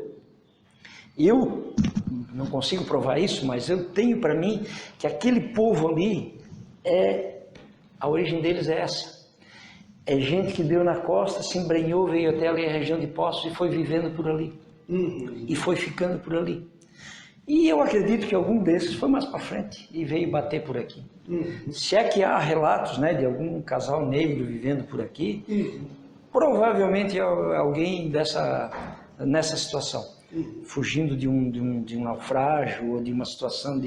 Eu não consigo provar isso, mas eu tenho para mim que aquele povo ali, a origem deles é essa. É gente que deu na costa, se embrenhou, veio até ali a região de Poços e foi vivendo por ali. E foi ficando por ali. E eu acredito que algum desses foi mais para frente e veio bater por aqui. Se é que há relatos, né, de algum casal negro vivendo por aqui, provavelmente é alguém nessa situação, fugindo de um naufrágio ou de uma situação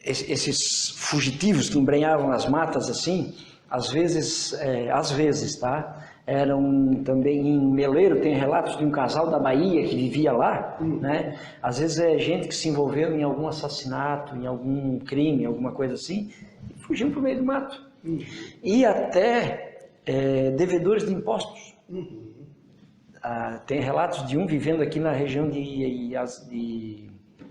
esses fugitivos que embrenhavam nas matas assim, às vezes, tá? Eram também em Meleiro, tem relatos de um casal da Bahia que vivia lá, né? Às vezes é gente que se envolveu em algum assassinato, em algum crime, alguma coisa assim, e fugiam para o meio do mato. E até devedores de impostos. Tem relatos de um vivendo aqui na região de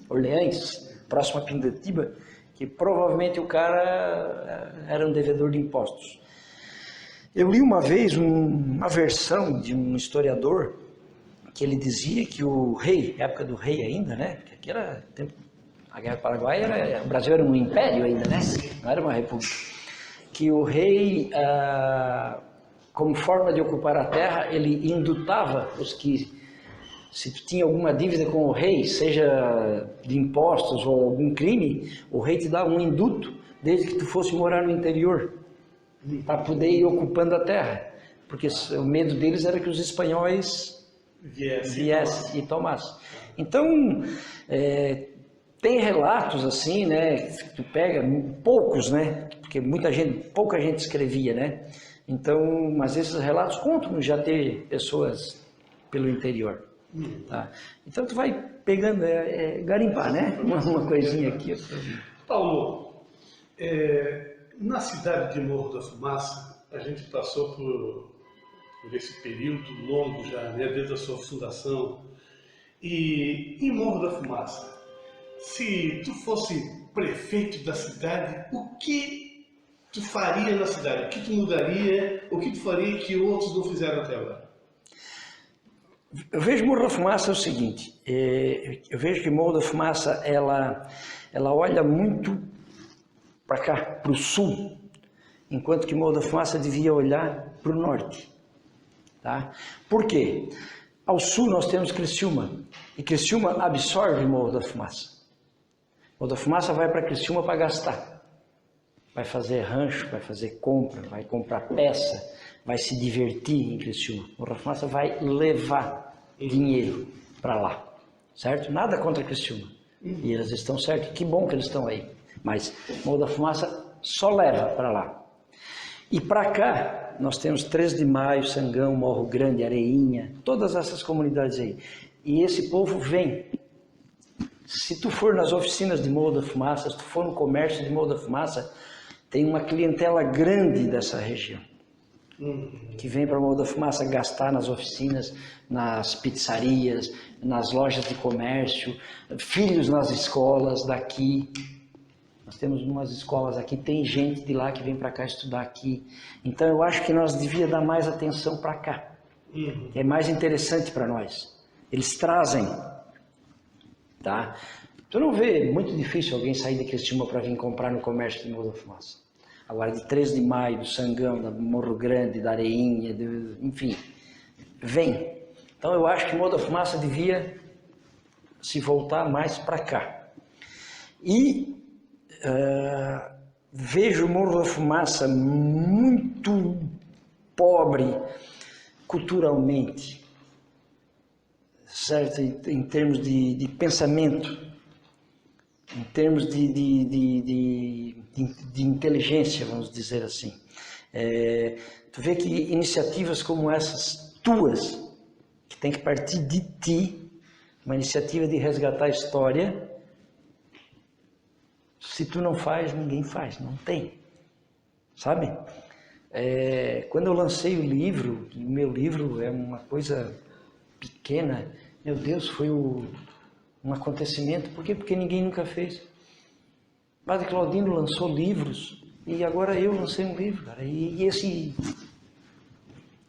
Orleans, próximo a Pindamonhangaba, que provavelmente o cara era um devedor de impostos. Eu li uma vez uma versão de um historiador que ele dizia que o rei, época do rei ainda, né? Porque aqui era tempo, a Guerra do Paraguai, o Brasil era um império ainda, né? Não era uma república. Que o rei, como forma de ocupar a terra, ele indutava os que, se tu tinha alguma dívida com o rei, seja de impostos ou algum crime, o rei te dava um induto desde que tu fosse morar no interior, para poder ir ocupando a terra, porque o medo deles era que os espanhóis viessem e tomassem. Então, tem relatos assim, né, que tu pega, poucos, né, porque pouca gente escrevia, né, então, mas esses relatos contam já ter pessoas pelo interior. Tá? Então tu vai pegando, garimpar, né, uma coisinha aqui. Paulo, na cidade de Morro da Fumaça, a gente passou por esse período longo já, né, desde a sua fundação. E em Morro da Fumaça, se tu fosse prefeito da cidade, o que tu faria na cidade? O que tu mudaria? O que tu faria que outros não fizeram até agora? Eu vejo Morro da Fumaça o seguinte, eu vejo que Morro da Fumaça, ela olha muito para cá, para o sul, enquanto que Morro da Fumaça devia olhar para o norte. Tá? Por quê? Ao sul nós temos Criciúma, e Criciúma absorve Morro da Fumaça. Morro da Fumaça vai para Criciúma para gastar, vai fazer rancho, vai fazer compra, vai comprar peça, vai se divertir em Criciúma. Morro da Fumaça vai levar dinheiro para lá, certo? Nada contra Criciúma. E eles estão certos, que bom que eles estão aí. Mas Morro da Fumaça só leva para lá. E para cá, nós temos 13 de Maio, Sangão, Morro Grande, Areinha, todas essas comunidades aí. E esse povo vem. Se tu for nas oficinas de Morro da Fumaça, se tu for no comércio de Morro da Fumaça, tem uma clientela grande dessa região. Que vem para Morro da Fumaça gastar nas oficinas, nas pizzarias, nas lojas de comércio, filhos nas escolas daqui. Nós temos umas escolas aqui, tem gente de lá que vem para cá estudar aqui. Então eu acho que nós devíamos dar mais atenção para cá. É mais interessante para nós. Eles trazem, tá? Tu não vê, muito difícil alguém sair de Criciúma para vir comprar no comércio de Morro da Fumaça. Agora, de 13 de Maio, do Sangão, da Morro Grande, da Areinha, enfim, vem. Então eu acho que Morro da Fumaça devia se voltar mais para cá. E vejo Morro da Fumaça muito pobre culturalmente, certo? Em termos de pensamento, em termos de inteligência, vamos dizer assim. Tu vê que iniciativas como essas tuas, que tem que partir de ti, uma iniciativa de resgatar a história. Se tu não faz, ninguém faz, não tem, sabe? Quando eu lancei o livro, o meu livro é uma coisa pequena, meu Deus, foi um acontecimento. Por quê? Porque ninguém nunca fez. Padre Claudino lançou livros e agora eu lancei um livro, cara. E esse,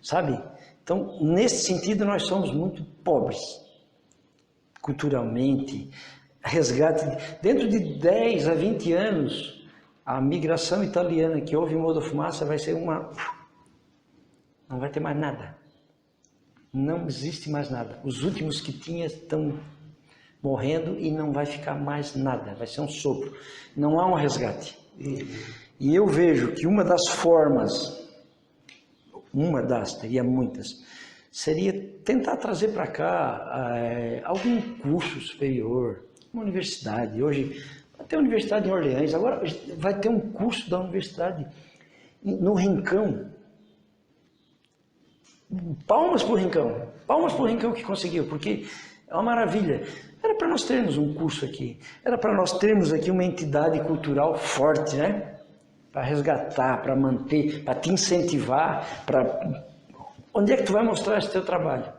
sabe? Então, nesse sentido, nós somos muito pobres, culturalmente. Resgate, dentro de 10 a 20 anos, a migração italiana que houve em Morro da Fumaça vai ser não vai ter mais nada. Não existe mais nada. Os últimos que tinha estão morrendo e não vai ficar mais nada. Vai ser um sopro. Não há um resgate. E eu vejo que uma das formas, teria muitas, seria tentar trazer para cá algum curso superior, uma universidade. Hoje vai ter universidade em Orleans, agora vai ter um curso da universidade no Rincão. Palmas para o Rincão que conseguiu, porque é uma maravilha. Era para nós termos um curso aqui, era para nós termos aqui uma entidade cultural forte, né? Para resgatar, para manter, para te incentivar, onde é que tu vai mostrar esse teu trabalho?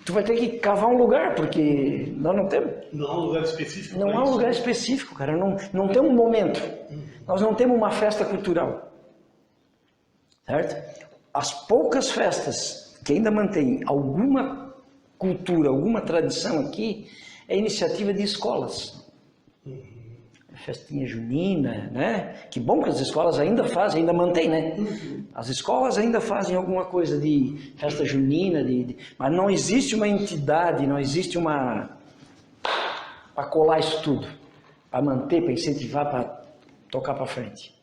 Tu vai ter que cavar um lugar, porque nós não temos. Não há um lugar específico. Não há um lugar específico, cara. Não tem um momento. Nós não temos uma festa cultural. Certo? As poucas festas que ainda mantêm alguma cultura, alguma tradição aqui, é iniciativa de escolas. Festinha junina, né? Que bom que as escolas ainda fazem, ainda mantêm, né? As escolas ainda fazem alguma coisa de festa junina, mas não existe uma entidade, não existe uma... para colar isso tudo, para manter, para incentivar, para tocar para frente.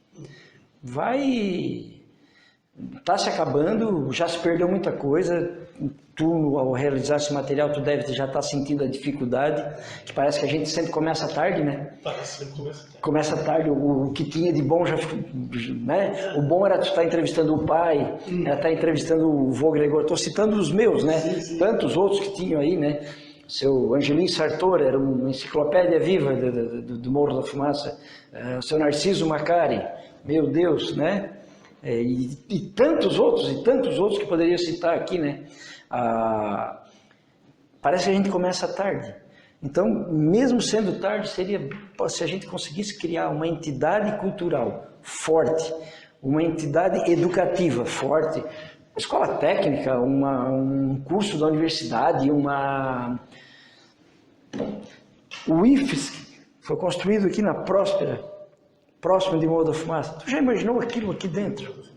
Está se acabando, já se perdeu muita coisa. Tu, ao realizar esse material, tu deve já estar sentindo a dificuldade, que parece que a gente sempre começa tarde, né? Parece que começa tarde. Começa tarde, o que tinha de bom já, né? O bom era tu estar entrevistando o pai, era estar entrevistando o vô Gregor. Estou citando os meus, né? Sim. Tantos outros que tinham aí, né? Seu Angelim Sartor, era uma enciclopédia viva do Morro da Fumaça. O seu Narciso Macari, meu Deus, né? E tantos outros que poderia citar aqui, né? Parece que a gente começa tarde. Então, mesmo sendo tarde, seria se a gente conseguisse criar uma entidade cultural forte, uma entidade educativa forte, uma escola técnica, um curso da universidade, o IFSC foi construído aqui na Próspera, próximo de Morro da Fumaça. Tu já imaginou aquilo aqui dentro?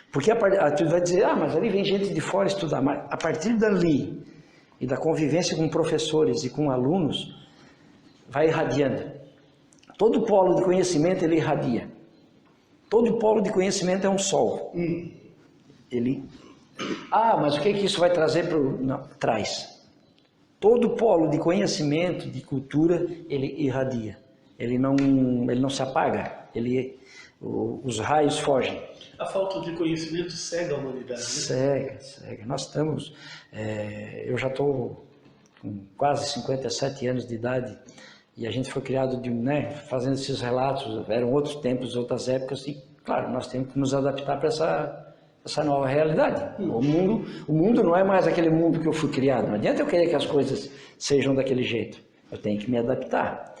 Porque tu vai dizer, mas ali vem gente de fora estudar. Mas a partir dali e da convivência com professores e com alunos, vai irradiando. Todo polo de conhecimento, ele irradia. Todo polo de conhecimento é um sol. Mas o que isso vai trazer traz. Todo polo de conhecimento, de cultura, ele irradia. Ele não se apaga. Os raios fogem. A falta de conhecimento cega a humanidade. Né? Cega. Nós estamos... eu já estou com quase 57 anos de idade e a gente foi criado fazendo esses relatos. Eram outros tempos, outras épocas e, claro, nós temos que nos adaptar para essa nova realidade. O mundo não é mais aquele mundo que eu fui criado. Não adianta eu querer que as coisas sejam daquele jeito. Eu tenho que me adaptar.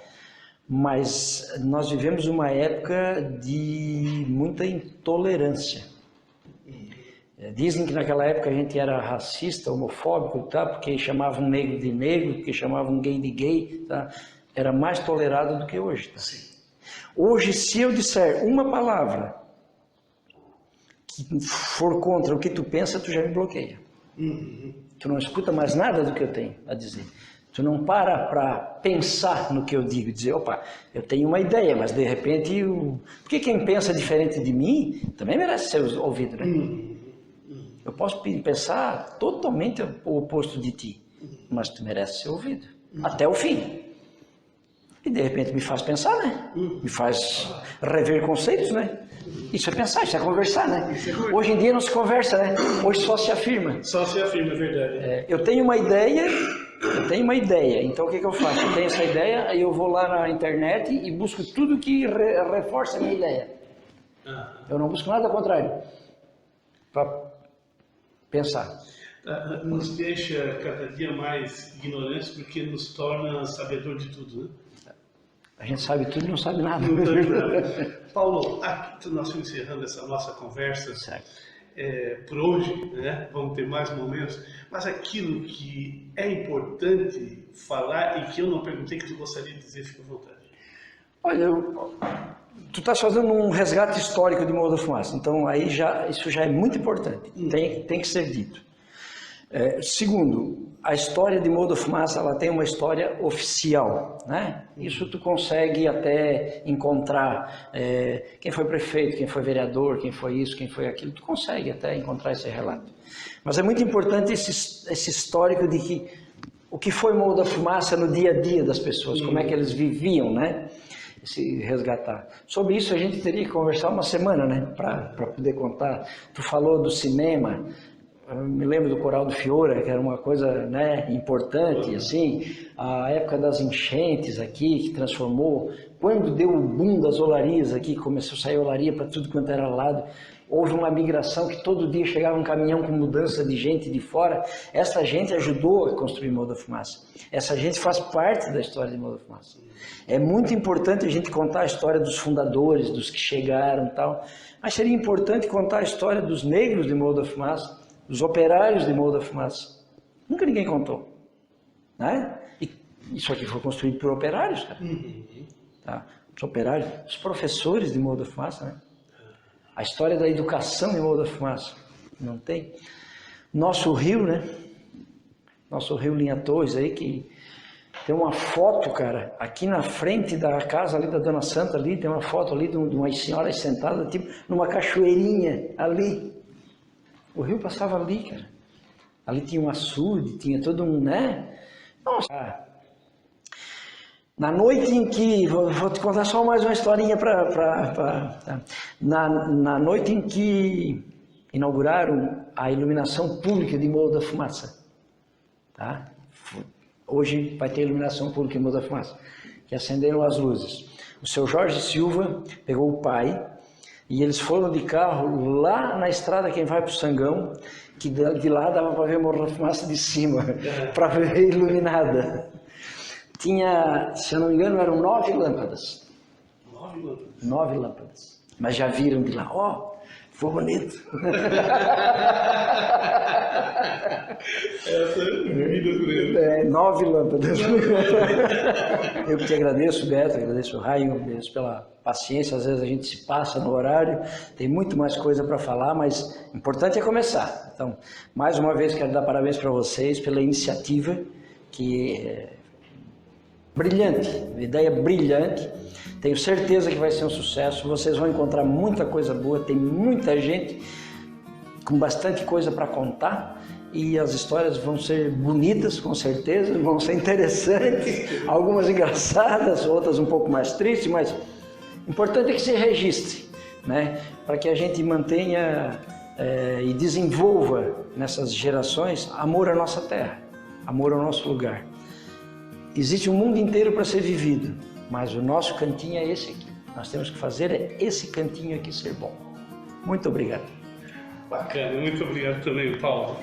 Mas nós vivemos uma época de muita intolerância. Dizem que naquela época a gente era racista, homofóbico, porque chamavam um negro de negro, porque chamavam um gay de gay. Tá? Era mais tolerado do que hoje. Tá? Hoje, se eu disser uma palavra que for contra o que tu pensa, tu já me bloqueia. Tu não escuta mais nada do que eu tenho a dizer. Tu não para pensar no que eu digo, dizer, eu tenho uma ideia, mas de repente, porque quem pensa diferente de mim também merece ser ouvido, né? Eu posso pensar totalmente o oposto de ti, mas tu merece ser ouvido, até o fim. E de repente me faz pensar, né? Me faz rever conceitos, né? Isso é pensar, isso é conversar, né? Hoje em dia não se conversa, né? Hoje só se afirma. Só se afirma, é verdade. Eu tenho uma ideia, então o que eu faço? Eu tenho essa ideia, aí eu vou lá na internet e busco tudo que reforça a minha ideia. Eu não busco nada ao contrário, para pensar. Nos deixa cada dia mais ignorantes porque nos torna sabedor de tudo, né? A gente sabe tudo e não sabe nada. Não sabe nada. Paulo, aqui nós estamos encerrando essa nossa conversa por hoje, né? Vamos ter mais momentos, mas aquilo que é importante falar e que eu não perguntei, que tu gostaria de dizer, fica à vontade. Olha, tu estás fazendo um resgate histórico de Morro da Fumaça, então aí isso já é muito importante, tem que ser dito. Segundo, a história de Morro da Fumaça, ela tem uma história oficial, né? Isso tu consegue até encontrar quem foi prefeito, quem foi vereador, quem foi isso, quem foi aquilo, tu consegue até encontrar esse relato. Mas é muito importante esse histórico de que o que foi Morro da Fumaça no dia a dia das pessoas, como é que eles viviam, né? Se resgatar. Sobre isso a gente teria que conversar uma semana, né? Para poder contar. Tu falou do cinema. Eu me lembro do Coral do Fiora, que era uma coisa, né, importante, assim, a época das enchentes aqui, que transformou, quando deu o boom das olarias aqui, começou a sair olaria para tudo quanto era lado, houve uma migração que todo dia chegava um caminhão com mudança de gente de fora, essa gente ajudou a construir Morro da Fumaça, essa gente faz parte da história de Morro da Fumaça. É muito importante a gente contar a história dos fundadores, dos que chegaram e tal, mas seria importante contar a história dos negros de Morro da Fumaça, os operários de Morro da Fumaça. Nunca ninguém contou, né? E isso aqui foi construído por operários, cara. Tá? Os operários, os professores de Morro da Fumaça, né? A história da educação de Morro da Fumaça, não tem? Nosso rio, né? Nosso rio Linha Torres aí, que tem uma foto, cara, aqui na frente da casa ali da Dona Santa, ali, tem uma foto ali de umas senhoras sentadas, tipo, numa cachoeirinha ali. O rio passava ali, cara. Ali tinha um açude, tinha todo um, né? Nossa. Na noite em que, vou te contar só mais uma historinha na noite em que inauguraram a iluminação pública de Morro da Fumaça, tá? Hoje vai ter iluminação pública em Morro da Fumaça, que acenderam as luzes. O seu Jorge Silva pegou o pai, e eles foram de carro lá na estrada quem vai para o Sangão, que de lá dava para ver Morro da Fumaça de cima, para ver iluminada. Tinha, se eu não me engano, eram 9 lâmpadas. 9 lâmpadas? 9 lâmpadas. Mas já viram de lá, ó, foi bonito. Essa vida por ele. 9 lâmpadas. Eu te agradeço, Beto, agradeço o Raio, agradeço pela paciência, às vezes a gente se passa no horário, tem muito mais coisa para falar, mas o importante é começar. Então, mais uma vez quero dar parabéns para vocês pela iniciativa, que é brilhante, ideia brilhante, tenho certeza que vai ser um sucesso, vocês vão encontrar muita coisa boa, tem muita gente com bastante coisa para contar, e as histórias vão ser bonitas, com certeza, vão ser interessantes, algumas engraçadas, outras um pouco mais tristes, mas o importante é que se registre, né? Para que a gente mantenha e desenvolva nessas gerações amor à nossa terra, amor ao nosso lugar. Existe um mundo inteiro para ser vivido, mas o nosso cantinho é esse aqui. Nós temos que fazer esse cantinho aqui ser bom. Muito obrigado. Bacana, muito obrigado também, Paulo.